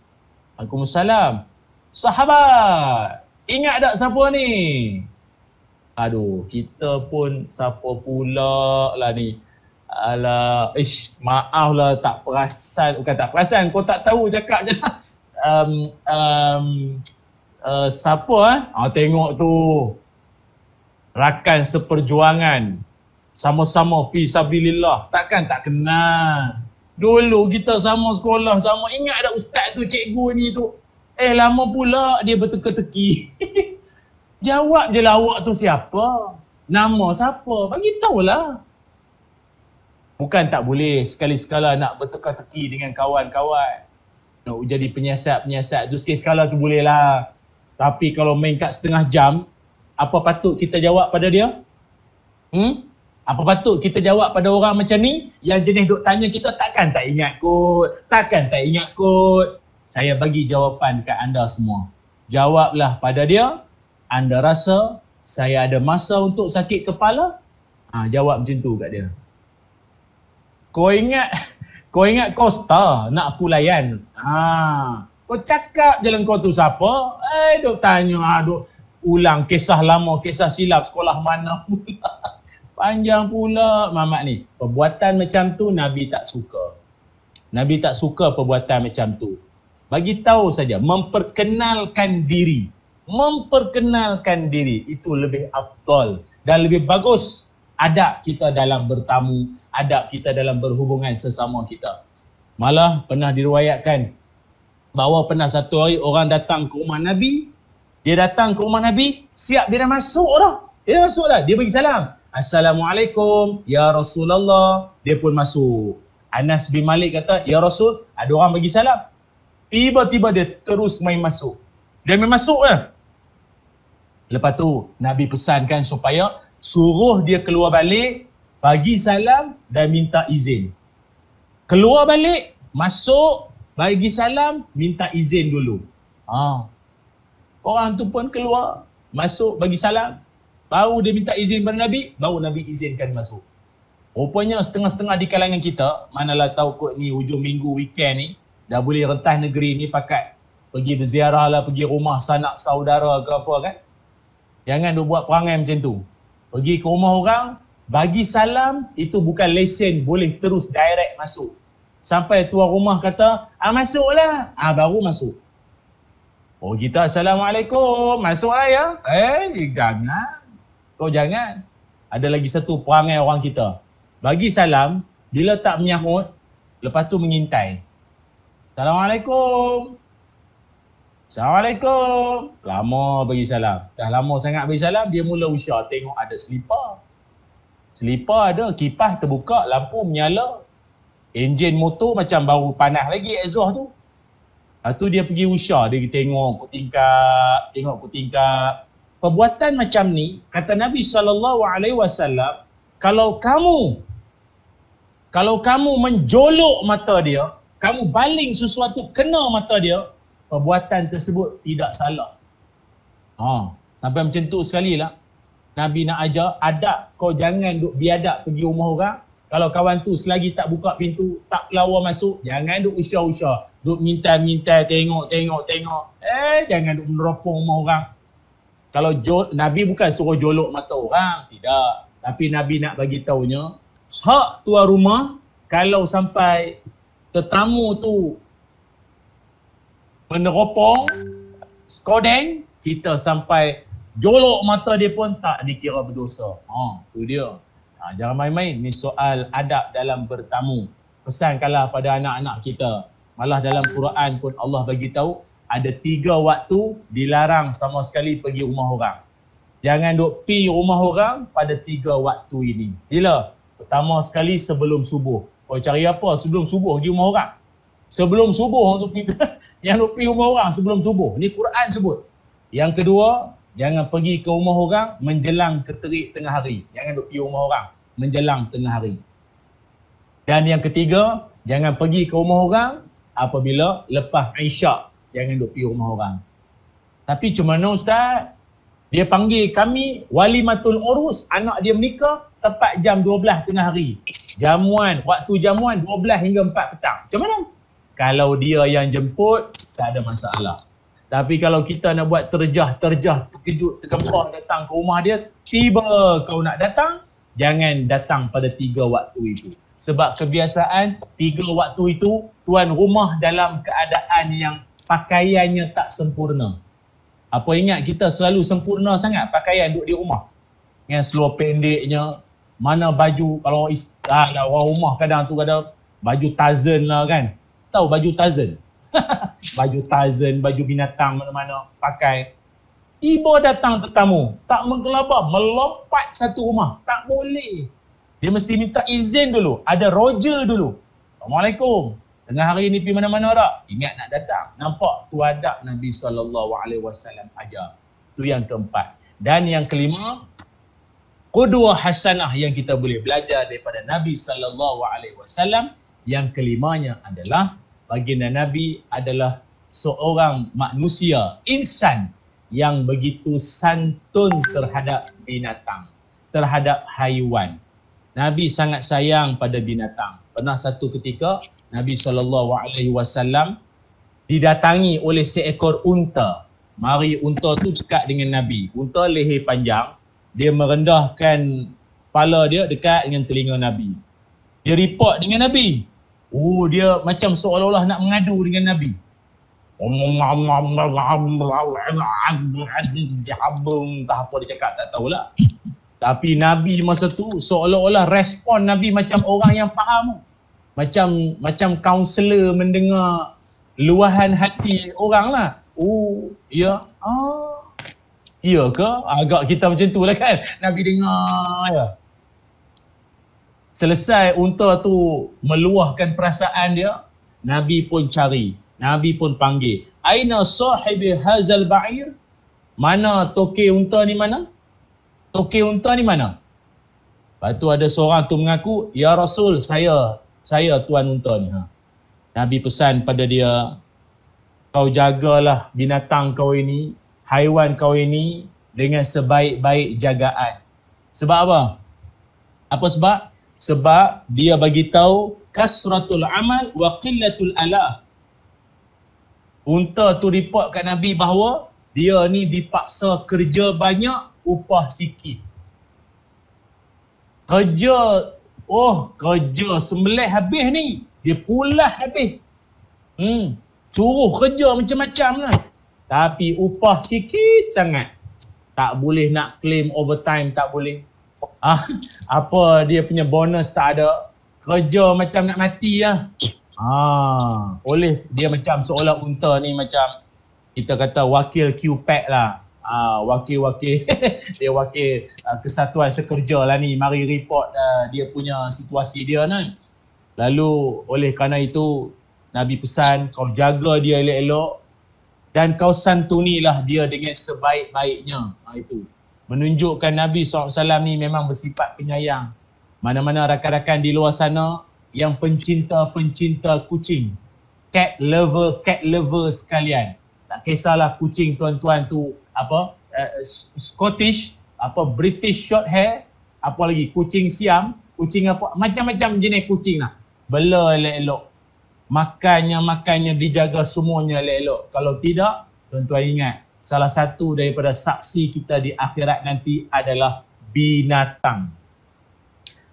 Waalaikumsalam. Sahabat. Ingat tak siapa ni? Aduh, kita pun siapa pula lah ni. Alah, maaf lah tak perasan. Bukan tak perasan, kau tak tahu cakap je lah. Siapa tengok tu. Rakan seperjuangan. Sama-sama fi sabilillah. Takkan tak kenal. Dulu kita sama sekolah, sama. Ingat tak ustaz tu, cikgu ni tu. Lama pula dia berteka-teki. Jawab je lah awak tu siapa. Nama siapa. Bagi tahulah. Bukan tak boleh sekali-sekala nak berteka-teki dengan kawan-kawan. Nak jadi penyiasat tu sekali-sekala tu boleh lah. Tapi kalau main kat setengah jam, apa patut kita jawab pada dia? Apa patut kita jawab pada orang macam ni? Yang jenis duk tanya kita takkan tak ingat kot. Saya bagi jawapan kat anda semua. Jawablah pada dia. Anda rasa saya ada masa untuk sakit kepala? Jawab macam tu kat dia. Kau ingat Costa nak aku layan? Kau cakap je lah kau tu siapa? Duk tanya, duk ulang kisah lama, kisah silap sekolah mana pula. Panjang pula mamat ni. Perbuatan macam tu Nabi tak suka. Nabi tak suka perbuatan macam tu. Bagi tahu saja, memperkenalkan diri itu lebih afdal dan lebih bagus. Adab kita dalam bertamu, adab kita dalam berhubungan sesama kita. Malah pernah diriwayatkan bahawa pernah satu hari orang datang ke rumah Nabi. Dia datang ke rumah Nabi, siap dia dah masuk dah. Dia bagi salam. Assalamualaikum ya Rasulullah. Dia pun masuk. Anas bin Malik kata, ya Rasul, ada orang bagi salam. Tiba-tiba dia terus main masuk. Dia main masuk lah. Lepas tu Nabi pesankan supaya suruh dia keluar balik, bagi salam dan minta izin. Keluar balik, masuk, bagi salam, minta izin dulu. Orang tu pun keluar, masuk, bagi salam. Baru dia minta izin pada Nabi, baru Nabi izinkan masuk. Rupanya setengah-setengah di kalangan kita, manalah tahu kot ni hujung minggu, weekend ni, dah boleh rentas negeri ni pakat pergi berziarah lah, pergi rumah sanak saudara ke apa kan. Jangan duk buat perangai macam tu. Pergi ke rumah orang, bagi salam, itu bukan lesen, boleh terus direct masuk. Sampai tuan rumah kata, masuklah. Baru masuk. Oh kita, Assalamualaikum, masuklah ya. Jangan. Kau jangan. Ada lagi satu perangai orang kita. Bagi salam, bila tak menyahut, lepas tu mengintai. Assalamualaikum. Assalamualaikum. Lama bagi salam. Dah lama sangat bagi salam, dia mula usah tengok ada selipar. Selipar ada, kipas terbuka, lampu menyala. Enjin motor macam baru panas lagi exhaust tu. Lepas tu dia pergi usah, dia tengok kot tingkap. Perbuatan macam ni, kata Nabi SAW, kalau kamu menjolok mata dia, kamu baling sesuatu kena mata dia, perbuatan tersebut tidak salah. Sampai macam tu sekali lah. Nabi nak ajar adab, kau jangan duk biadab pergi rumah orang. Kalau kawan tu selagi tak buka pintu, tak pelawar masuk, jangan duk usah-usah. Duk minta-minta, tengok. Jangan duk meneropong rumah orang. Kalau Nabi bukan suruh jolok mata orang, tidak. Tapi Nabi nak bagi taunya, hak tuan rumah, kalau sampai tetamu tu meneropong, skodeng, kita sampai jolok mata dia pun tak dikira berdosa. Tu dia. Jangan main-main. Ni soal adab dalam bertamu. Pesankanlah pada anak-anak kita. Malah dalam Quran pun Allah bagi tahu ada 3 waktu dilarang sama sekali pergi rumah orang. Jangan duk pi rumah orang pada 3 waktu ini. Bila? Pertama sekali sebelum subuh. Kau cari apa sebelum subuh pergi rumah orang? Sebelum subuh untuk kita yang duk pi rumah orang sebelum subuh. Ni Quran sebut. Yang kedua, jangan pergi ke rumah orang menjelang terik tengah hari. Jangan duk pi rumah orang menjelang tengah hari. Dan yang ketiga, jangan pergi ke rumah orang apabila lepas Isyak. Jangan duk pergi rumah orang. Tapi macam mana Ustaz? Dia panggil kami walimatul urus, anak dia menikah tepat jam 12 tengah hari. Waktu jamuan 12 hingga 4 petang. Macam mana? Kalau dia yang jemput, tak ada masalah. Tapi kalau kita nak buat terkejut, terkempah datang ke rumah dia, tiba kau nak datang, jangan datang pada 3 waktu itu. Sebab kebiasaan 3 waktu itu, tuan rumah dalam keadaan yang pakaiannya tak sempurna. Apa ingat kita selalu sempurna sangat pakaian duduk di rumah. Yang seluar pendeknya, mana baju, kalau orang rumah kadang baju Tarzan lah kan. Tahu baju Tarzan? Baju Tarzan, baju binatang mana-mana pakai. Tiba datang tetamu, tak menggelabah, melompat satu rumah. Tak boleh. Dia mesti minta izin dulu. Ada roger dulu. Assalamualaikum. Tengah hari ni pergi mana-mana tak? Ingat nak datang. Nampak? Tu adab Nabi SAW ajar. Tu yang keempat. Dan yang kelima, qudwah hasanah yang kita boleh belajar daripada Nabi SAW. Yang kelimanya adalah, baginda Nabi adalah seorang manusia, insan yang begitu santun terhadap binatang, terhadap haiwan. Nabi sangat sayang pada binatang. Pernah satu ketika Nabi SAW didatangi oleh seekor unta. Mari unta tu dekat dengan Nabi. Unta leher panjang, dia merendahkan kepala dia dekat dengan telinga Nabi. Dia report dengan Nabi. Dia macam seolah-olah nak mengadu dengan Nabi. Entah apa dia cakap, tak tahulah. Tapi Nabi masa tu seolah-olah respon Nabi macam orang yang faham. Macam kaunselor mendengar luahan hati orang lah. Ya. Ya ke? Agak kita macam tu lah kan. Nabi dengar ya. Selesai unta tu meluahkan perasaan dia, Nabi pun cari. Nabi pun panggil. Aina sahibi hazal ba'ir? Mana tokek unta ni mana? Tokek unta ni mana? Lepas tu ada seorang tu mengaku, ya Rasul, saya tuan unta ni. Nabi pesan pada dia, kau jagalah binatang kau ini, haiwan kau ini dengan sebaik-baik jagaan. Sebab apa? Apa sebab? Sebab dia bagi tahu kasratul amal wa qillatul alaf. Unta tu report kat Nabi bahawa dia ni dipaksa kerja banyak, upah sikit. Kerja sembelih habis ni, dia pulah habis. Suruh kerja macam-macam lah. Tapi upah sikit sangat. Tak boleh nak claim overtime, tak boleh. Apa dia punya bonus tak ada. Kerja macam nak mati lah. Oleh dia macam seolah unta ni macam kita kata wakil QPAC lah. Wakil-wakil dia wakil kesatuan sekerja lah ni, mari report dia punya situasi dia kan. Lalu oleh kerana itu Nabi pesan kau jaga dia elok-elok dan kau santunilah dia dengan sebaik-baiknya. Itu menunjukkan Nabi SAW ni memang bersifat penyayang. Mana-mana rakan-rakan di luar sana yang pencinta-pencinta kucing, cat lover sekalian, tak kisahlah kucing tuan-tuan tu Scottish, British short hair, apa lagi kucing Siam, kucing apa, macam-macam jenis kucing lah. Bela elok-elok. Makannya dijaga semuanya elok-elok. Kalau tidak, tuan-tuan ingat, salah satu daripada saksi kita di akhirat nanti adalah binatang.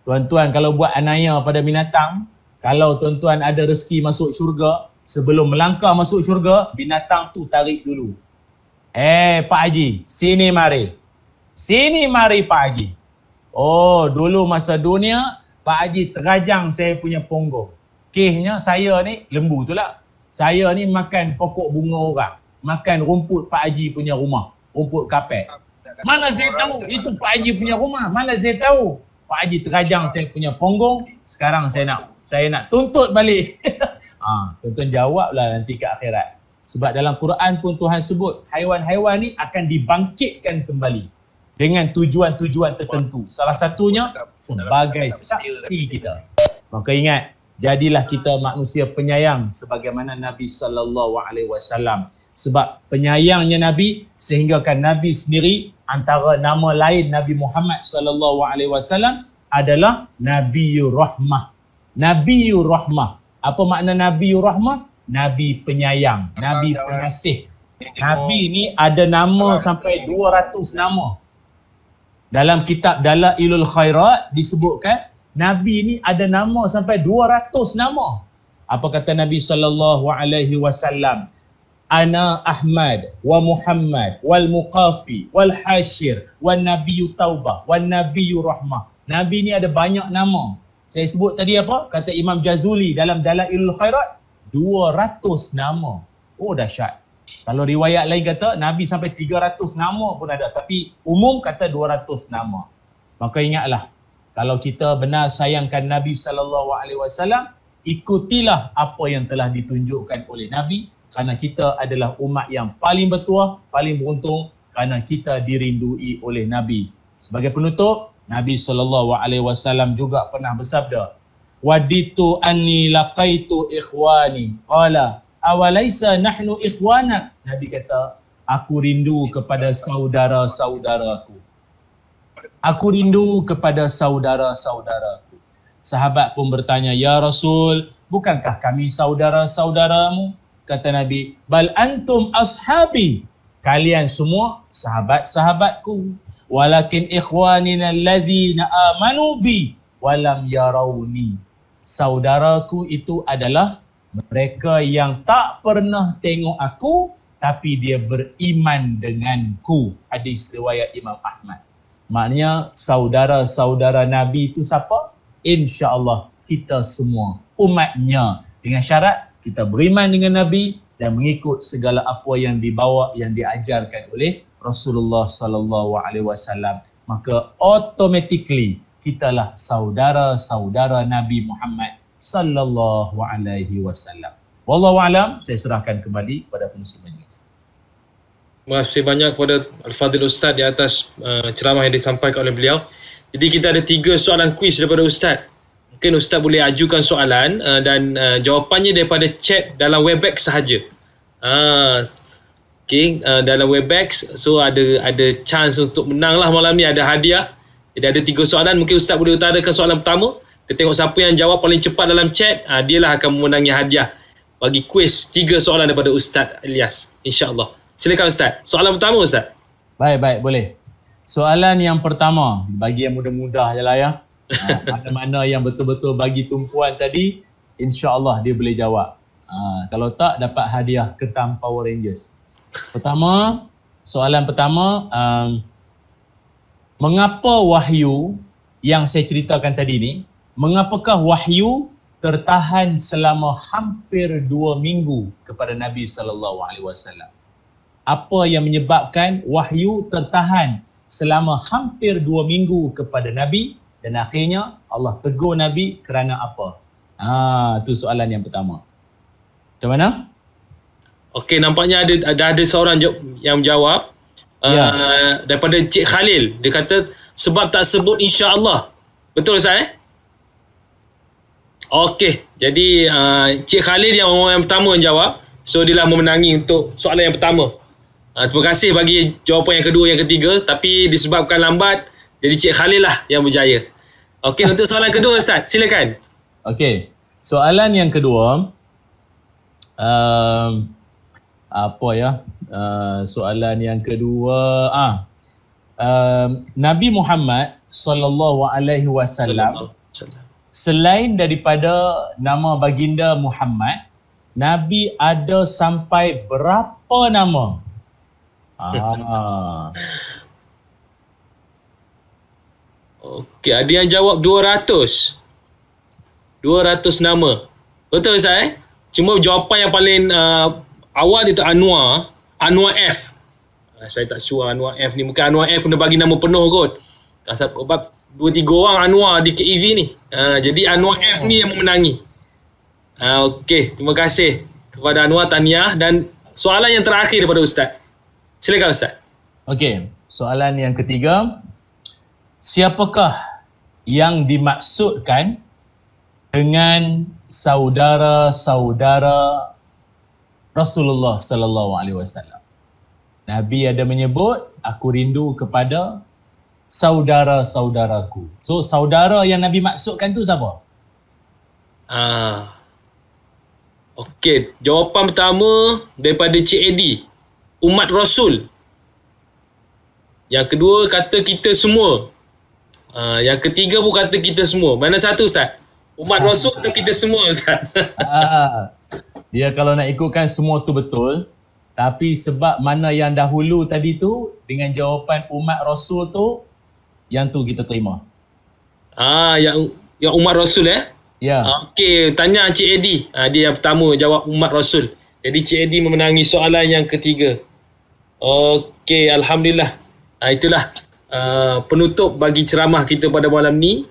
Tuan-tuan kalau buat anaya pada binatang, kalau tuan-tuan ada rezeki masuk syurga, sebelum melangkah masuk syurga, binatang tu tarik dulu. Pak Haji, sini mari. Sini mari Pak Haji. Oh, dulu masa dunia, Pak Haji terajang saya punya punggung. Kisnya saya ni, lembu tu lah. Saya ni makan pokok bunga orang. Makan rumput Pak Haji punya rumah. Rumput kapet. Mana saya tahu itu Pak Haji punya rumah? Mana saya tahu? Pak Haji terajang saya punya punggung. Sekarang saya nak tuntut balik. Tuan-tuan jawablah nanti ke akhirat. Sebab dalam Quran pun Tuhan sebut haiwan-haiwan ni akan dibangkitkan kembali dengan tujuan-tujuan tertentu. Salah satunya sebagai saksi kita. Maka ingat, jadilah kita manusia penyayang sebagaimana Nabi SAW. Sebab penyayangnya Nabi sehinggakan Nabi sendiri antara nama lain Nabi Muhammad SAW adalah Nabiyur Rahmah. Nabiyur Rahmah. Apa makna Nabiyur Rahmah? Nabi penyayang, Nabi pengasih. Nabi ni ada nama sampai 200 nama. Dalam kitab Dalailul Khairat disebutkan Nabi ni ada nama sampai 200 nama. Apa kata Nabi SAW? Ana Ahmad wa Muhammad wal Muqafi wal Hashir wal Nabiyyu Taubah wal Nabiyyu Rahmah. Nabi ni ada banyak nama. Saya sebut tadi apa? Kata Imam Jazuli dalam Dalailul Khairat, 200 nama. Oh dahsyat. Kalau riwayat lain kata Nabi sampai 300 nama pun ada, tapi umum kata 200 nama. Maka ingatlah, kalau kita benar sayangkan Nabi SAW, ikutilah apa yang telah ditunjukkan oleh Nabi, kerana kita adalah umat yang paling bertuah, paling beruntung kerana kita dirindui oleh Nabi. Sebagai penutup, Nabi SAW juga pernah bersabda, waditu anni laqaitu ikhwani qala awalaisa nahnu ikhwana. Nabi kata, aku rindu kepada saudara-saudaraku. Aku rindu kepada saudara-saudaraku. Sahabat pun bertanya, ya Rasul, bukankah kami saudara-saudaramu? Kata Nabi, bal antum ashabi. Kalian semua sahabat-sahabatku. Walakin ikhwanina alladhina amanu bi walam yarawni. Saudaraku itu adalah mereka yang tak pernah tengok aku tapi dia beriman denganku. Hadis riwayat Imam Ahmad. Maknanya saudara-saudara Nabi itu siapa? InsyaAllah kita semua umatnya. Dengan syarat kita beriman dengan Nabi dan mengikut segala apa yang dibawa, yang diajarkan oleh Rasulullah SAW. Maka automatically kitalah saudara-saudara Nabi Muhammad sallallahu alaihi wasallam. Wallahu alam, saya serahkan kembali kepada pengurusi majlis. Terima kasih banyak kepada Al-Fadhil Ustaz di atas ceramah yang disampaikan oleh beliau. Jadi kita ada 3 soalan kuis daripada Ustaz. Mungkin Ustaz boleh ajukan soalan dan jawapannya daripada chat dalam Webex sahaja. Dalam Webex, so ada chance untuk menang lah malam ni, ada hadiah. Jadi ada 3 soalan, mungkin Ustaz boleh utarakan soalan pertama. Kita tengok siapa yang jawab paling cepat dalam chat, dialah akan memenangi hadiah bagi kuis 3 soalan daripada Ustaz Ilyas, insya-Allah. Silakan Ustaz. Soalan pertama Ustaz. Baik, boleh. Soalan yang pertama, bagi yang mudah-mudah je lah ya. Mana-mana yang betul-betul bagi tumpuan tadi, insya-Allah dia boleh jawab. Kalau tak, dapat hadiah ketam Power Rangers. Soalan pertama, mengapa wahyu yang saya ceritakan tadi ni, mengapakah wahyu tertahan selama hampir 2 minggu kepada Nabi SAW? apa yang menyebabkan wahyu tertahan selama hampir 2 minggu kepada Nabi dan akhirnya Allah tegur Nabi kerana apa? Tu soalan yang pertama. Macam mana? Okey, nampaknya ada seorang yang menjawab. Daripada Cik Khalil. Dia kata sebab tak sebut insya-Allah. Betul Ustaz? Okey, jadi Cik Khalil yang orang yang pertama yang jawab. So dia lah memenangi untuk soalan yang pertama. Terima kasih bagi jawapan yang kedua, yang ketiga, tapi disebabkan lambat, jadi Cik Khalil lah yang berjaya. Okey, untuk soalan kedua Ustaz, silakan. Okey, soalan yang kedua, soalan yang kedua, Nabi Muhammad sallallahu alaihi wasallam, selain daripada nama baginda Muhammad, Nabi ada sampai berapa nama? Okey, ada yang jawab 200. 200 nama. Betul Ustaz? Cuma jawapan yang paling awal dia tu Anwar F. Saya tak sure Anwar F ni. Bukan Anwar F kena bagi nama penuh kot. Sebab 2-3 orang Anwar di KEV ni. Jadi Anwar F ni yang memenangi. Okey, terima kasih kepada Anwar, tahniah. Dan soalan yang terakhir daripada Ustaz. Silakan Ustaz. Okey, soalan yang ketiga. Siapakah yang dimaksudkan dengan saudara-saudara Rasulullah sallallahu alaihi wasallam? Nabi ada menyebut, aku rindu kepada saudara-saudaraku. So saudara yang Nabi maksudkan tu siapa? Okey, jawapan pertama daripada Cik Eddie, umat Rasul. Yang kedua kata kita semua. Yang ketiga pun kata kita semua. Mana satu Ustaz? Umat Rasul atau kita semua Ustaz? Dia kalau nak ikutkan semua tu betul, tapi sebab mana yang dahulu tadi tu dengan jawapan umat Rasul tu, yang tu kita terima. Yang umat Rasul Ya. Okey, tanya Cik Eddie. Dia yang pertama jawab umat Rasul. Jadi Cik Eddie memenangi soalan yang ketiga. Okey, alhamdulillah. Itulah penutup bagi ceramah kita pada malam ni.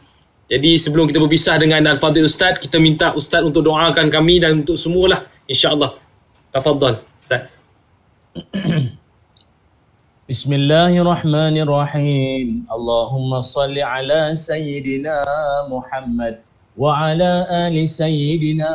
Jadi sebelum kita berpisah dengan Al-Fadhil Ustaz, kita minta Ustaz untuk doakan kami dan untuk semualah, insya-Allah. Tafadhal Ustaz. Bismillahirrahmanirrahim. Allahumma salli ala Sayyidina Muhammad wa ala ali Sayyidina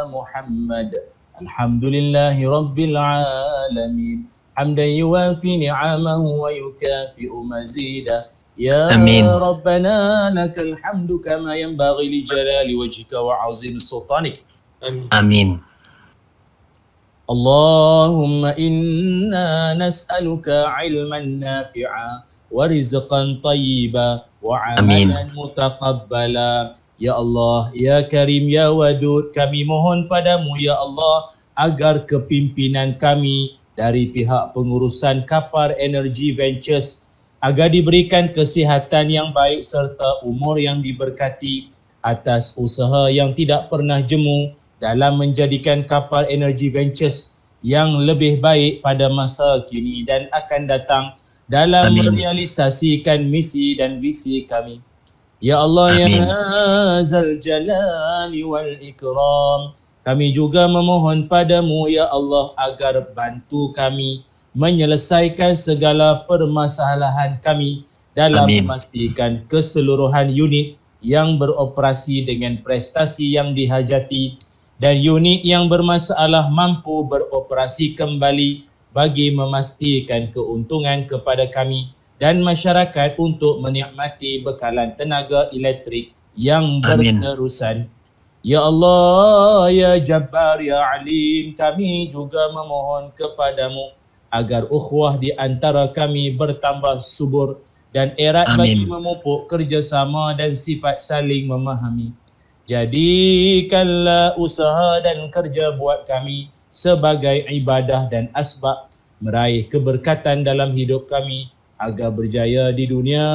Muhammad. Alhamdulillahi Rabbil Alamin. Hamdan yuwafi ni'amahu wa yukafi'u mazidah. Ya Rabbana lakal hamdu kama yanbaghi li jalali wajhika wa 'azimi sultanik. Amin. Allahumma inna nas'aluka 'ilman nafi'a wa rizqan tayyiba wa 'amalan mutaqabbala. Ya Allah, ya Karim, ya Wadud, kami mohon padamu ya Allah agar kepimpinan kami dari pihak pengurusan Kapar Energy Ventures agar diberikan kesihatan yang baik serta umur yang diberkati atas usaha yang tidak pernah jemu dalam menjadikan Kapar Energy Ventures yang lebih baik pada masa kini dan akan datang dalam merealisasikan misi dan visi kami. Ya Allah, ya Zal Jalali wal Ikram, kami juga memohon padamu ya Allah agar bantu kami menyelesaikan segala permasalahan kami dalam memastikan keseluruhan unit yang beroperasi dengan prestasi yang dihajati dan unit yang bermasalah mampu beroperasi kembali bagi memastikan keuntungan kepada kami dan masyarakat untuk menikmati bekalan tenaga elektrik yang berterusan. Ya Allah, ya Jabbar, ya Alim, kami juga memohon kepadamu agar ukhuwah di antara kami bertambah subur dan erat bagi memupuk kerjasama dan sifat saling memahami. Jadikanlah usaha dan kerja buat kami sebagai ibadah dan asbab meraih keberkatan dalam hidup kami agar berjaya di dunia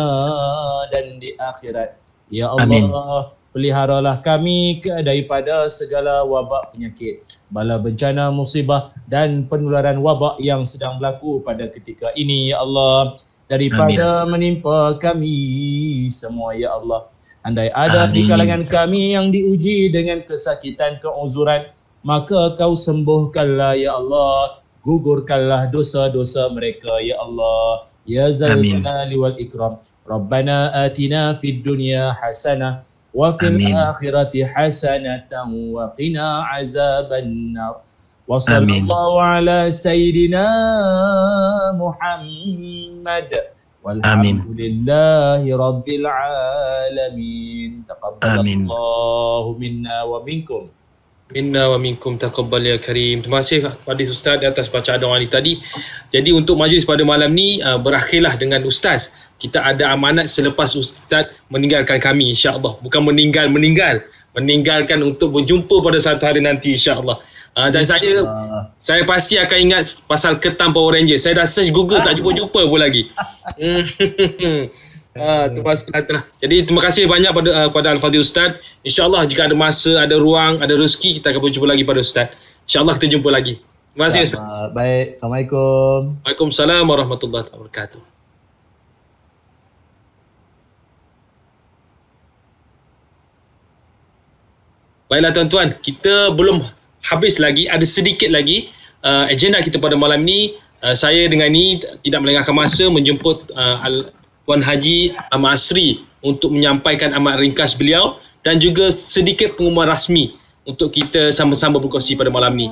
dan di akhirat. Ya Allah, peliharalah kami daripada segala wabak penyakit, bala bencana, musibah dan penularan wabak yang sedang berlaku pada ketika ini ya Allah, daripada menimpa kami semua ya Allah. Andai ada di kalangan kami yang diuji dengan kesakitan, keuzuran, maka kau sembuhkanlah ya Allah, gugurkanlah dosa-dosa mereka ya Allah, ya zal jalali wal ikram. Rabbana atina fid dunya hasanah wa fil akhirati hasanatan wa qina azaban nar. Wa sallallahu ala sayyidina Muhammad walhamdulillahi rabbil alamin. Taqabbalallahu minna wa minkum. Minna wa minkum taqabbal ya karim. Terima kasih kepada Ustaz atas bacaan doa ni tadi. Jadi untuk majlis pada malam ni berakhirlah dengan Ustaz. Kita ada amanat selepas Ustaz meninggalkan kami insya-Allah. Bukan meninggalkan untuk berjumpa pada satu hari nanti insya-Allah. Dan saya pasti akan ingat pasal ketam Power Ranger. Saya dah search Google tak jumpa pun lagi. Jadi terima kasih banyak pada Al-Fadhil Ustaz. InsyaAllah jika ada masa, ada ruang, ada rezeki, kita akan berjumpa lagi pada Ustaz. InsyaAllah kita jumpa lagi. Terima kasih Ustaz. Baik, Assalamualaikum. Waalaikumsalam warahmatullahi wabarakatuh. Baiklah tuan-tuan, kita belum habis lagi, ada sedikit lagi agenda kita pada malam ni. Saya dengan ini tidak melengahkan masa menjemput Tuan Haji Ahmad Asri untuk menyampaikan amat ringkas beliau dan juga sedikit pengumuman rasmi untuk kita sama-sama berkongsi pada malam ni.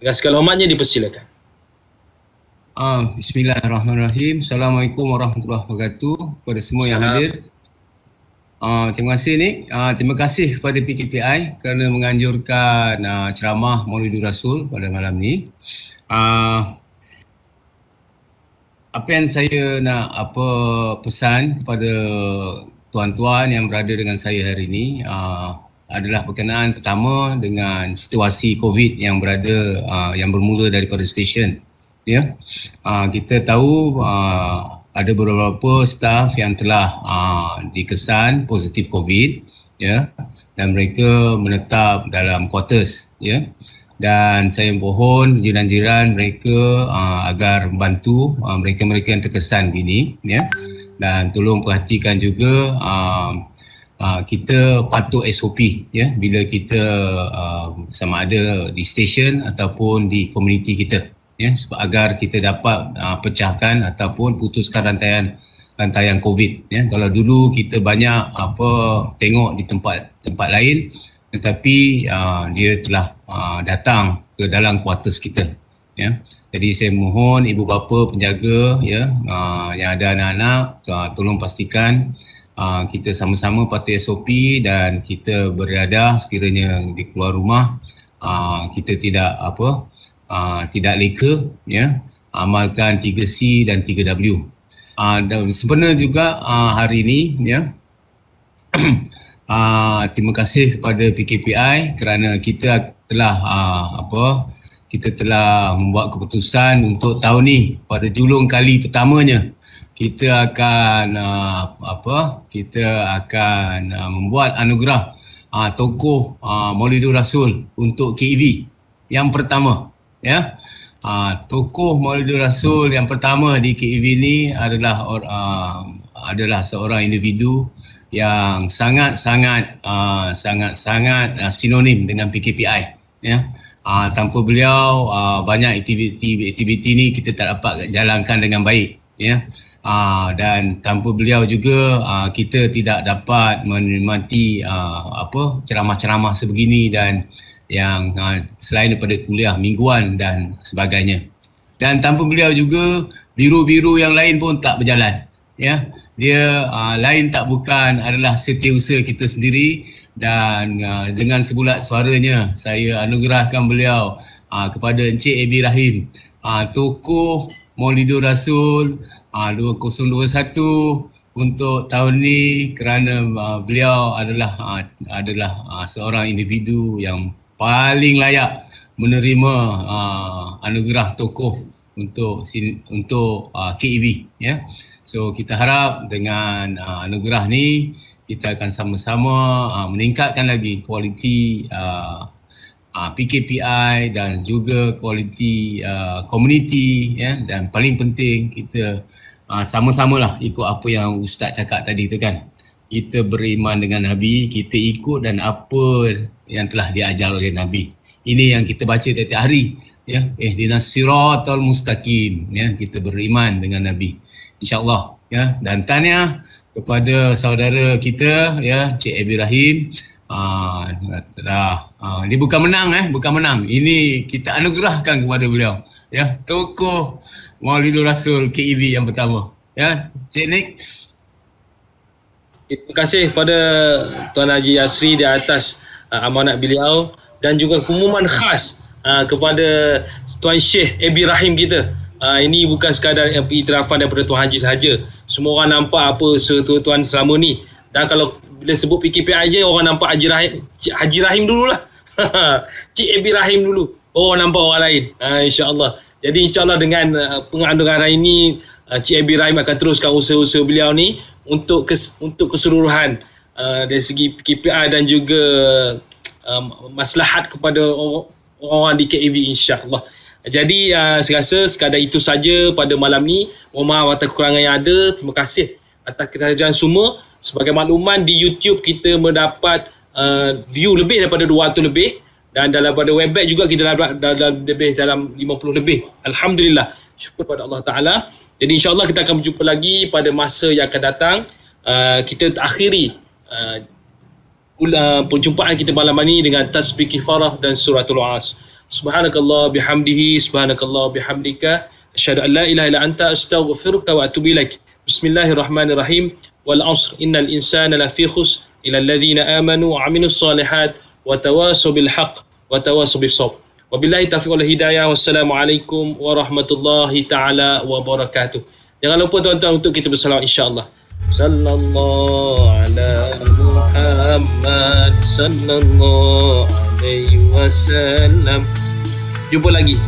Dengan segala hormatnya dipersilakan. Bismillahirrahmanirrahim. Assalamualaikum warahmatullahi wabarakatuh kepada semua yang hadir. Terima kasih Nik. Terima kasih kepada PKPI kerana menganjurkan ceramah Maulidur Rasul pada malam ni. Apa yang saya nak pesan kepada tuan-tuan yang berada dengan saya hari ini adalah berkenaan pertama dengan situasi COVID yang yang bermula daripada stesen. Ya, kita tahu ada beberapa staf yang telah dikesan positif COVID, ya, dan mereka menetap dalam quarters, ya. Dan saya mohon jiran-jiran mereka agar membantu mereka-mereka yang terkesan gini, ya. Dan tolong perhatikan juga kita patuh SOP, ya, bila kita sama ada di stesen ataupun di komuniti kita, ya, agar kita dapat pecahkan ataupun putuskan rantaian COVID, ya. Kalau dulu kita banyak tengok di tempat lain, tetapi dia telah datang ke dalam kuartus kita, ya. Jadi saya mohon ibu bapa penjaga, ya, yang ada anak-anak, tolong pastikan kita sama-sama patuh SOP dan kita beriadah sekiranya di keluar rumah, kita tidak tidak leka, ya, amalkan 3C dan 3W. Dan sebenarnya juga hari ini, ya, terima kasih kepada PKPI kerana kita telah kita telah membuat keputusan untuk tahun ni pada julung kali pertamanya kita akan membuat anugerah tokoh Maulidur Rasul untuk KEV yang pertama, ya. Tokoh Maulidur Rasul yang pertama di KEV ni adalah seorang individu yang sangat-sangat sinonim dengan PKPI, ya. Tanpa beliau banyak aktiviti ni kita tak dapat jalankan dengan baik, ya. Dan tanpa beliau juga kita tidak dapat menikmati ceramah-ceramah sebegini dan yang selain daripada kuliah mingguan dan sebagainya. Dan tanpa beliau juga biru-biru yang lain pun tak berjalan, ya. Dia lain tak bukan adalah setiausaha kita sendiri dan dengan sebulat suaranya saya anugerahkan beliau kepada Encik Abi Rahim, tokoh Maulidur Rasul 2021 untuk tahun ni kerana beliau adalah seorang individu yang paling layak menerima anugerah tokoh untuk KEV, ya. So kita harap dengan anugerah ni kita akan sama-sama meningkatkan lagi kualiti PKPI dan juga kualiti komuniti, ya, dan paling penting kita sama-samalah ikut apa yang Ustaz cakap tadi tu kan. Kita beriman dengan Nabi, kita ikut dan apa yang telah diajar oleh Nabi. Ini yang kita baca tiap-tiap hari, ya. Ihdinas siratal mustaqim, ya, kita beriman dengan Nabi. InsyaAllah, ya. Dan tahniah kepada saudara kita, ya, Cik Abi Rahim. Ini bukan menang, ini kita anugerahkan kepada beliau, ya, tokoh Maulidur Rasul KEV yang pertama, ya. Cik Nik. Terima kasih kepada Tuan Haji Yasri di atas amanat beliau, dan juga pengumuman khas kepada Tuan Syekh Abi Rahim kita. Ini bukan sekadar iktirafan daripada Tuan Haji sahaja. Semua orang nampak apa Tuan selama ni. Dan kalau bila sebut PKPI je, orang nampak Haji Rahim dululah. Cik Abi Rahim dulu. Orang nampak orang lain. InsyaAllah. Jadi insyaAllah dengan penganugerah ini, Cik Abi Rahim akan teruskan usaha-usaha beliau ni untuk keseluruhan dari segi PKPI dan juga maslahat kepada orang di KAV, insyaAllah. Jadi saya rasa sekadar itu saja pada malam ni. Mohon maaf atas kekurangan yang ada. Terima kasih atas kehadiran semua. Sebagai makluman, di YouTube kita mendapat view lebih daripada 200 lebih, dan pada website juga kita dalam 50 lebih. Alhamdulillah, syukur pada Allah Ta'ala. Jadi insyaAllah kita akan berjumpa lagi pada masa yang akan datang. Kita akhiri perjumpaan kita malam ini dengan tasbih kifarah dan suratul As. Subhanakallah bihamdihi, subhanakallah bihamdika, asyhadu an la ilaha illa anta, astaghfiruka wa atubu ilaik. Bismillahirrahmanirrahim. Wal 'ashr innal insana lafi khusr illa alladhina amanu wa 'amilus solihat wa tawasaw bil haqq wa tawasaw bis sabr. Wabillahi taufiq wal hidayah. Wassalamualaikum warahmatullahi taala wabarakatuh. Jangan lupa tuan-tuan untuk kita bersalawat insya-Allah. Sallallahu ala Muhammad sallallahu alaihi wasallam. Jumpa lagi.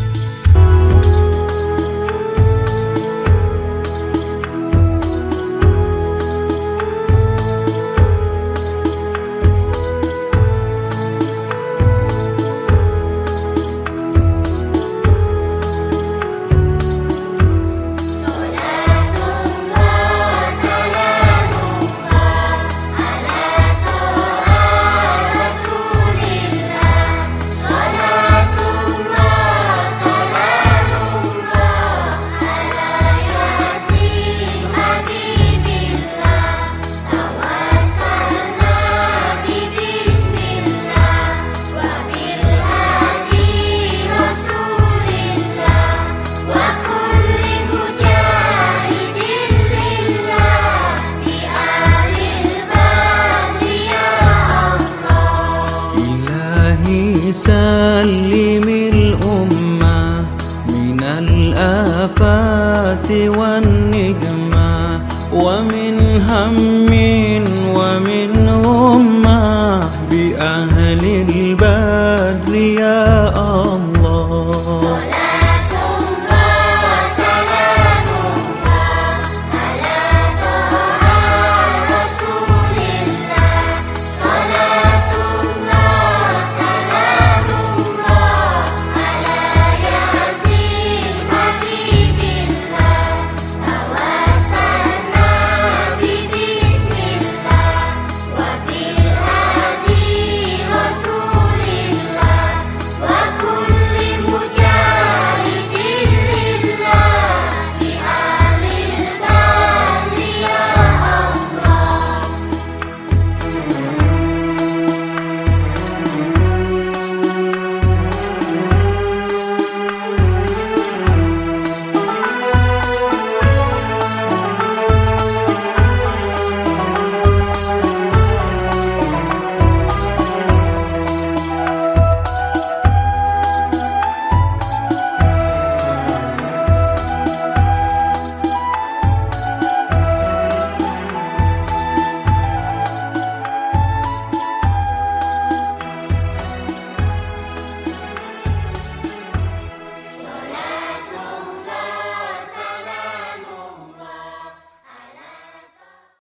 سلم الأمة من الآفات والنقمة ومن هم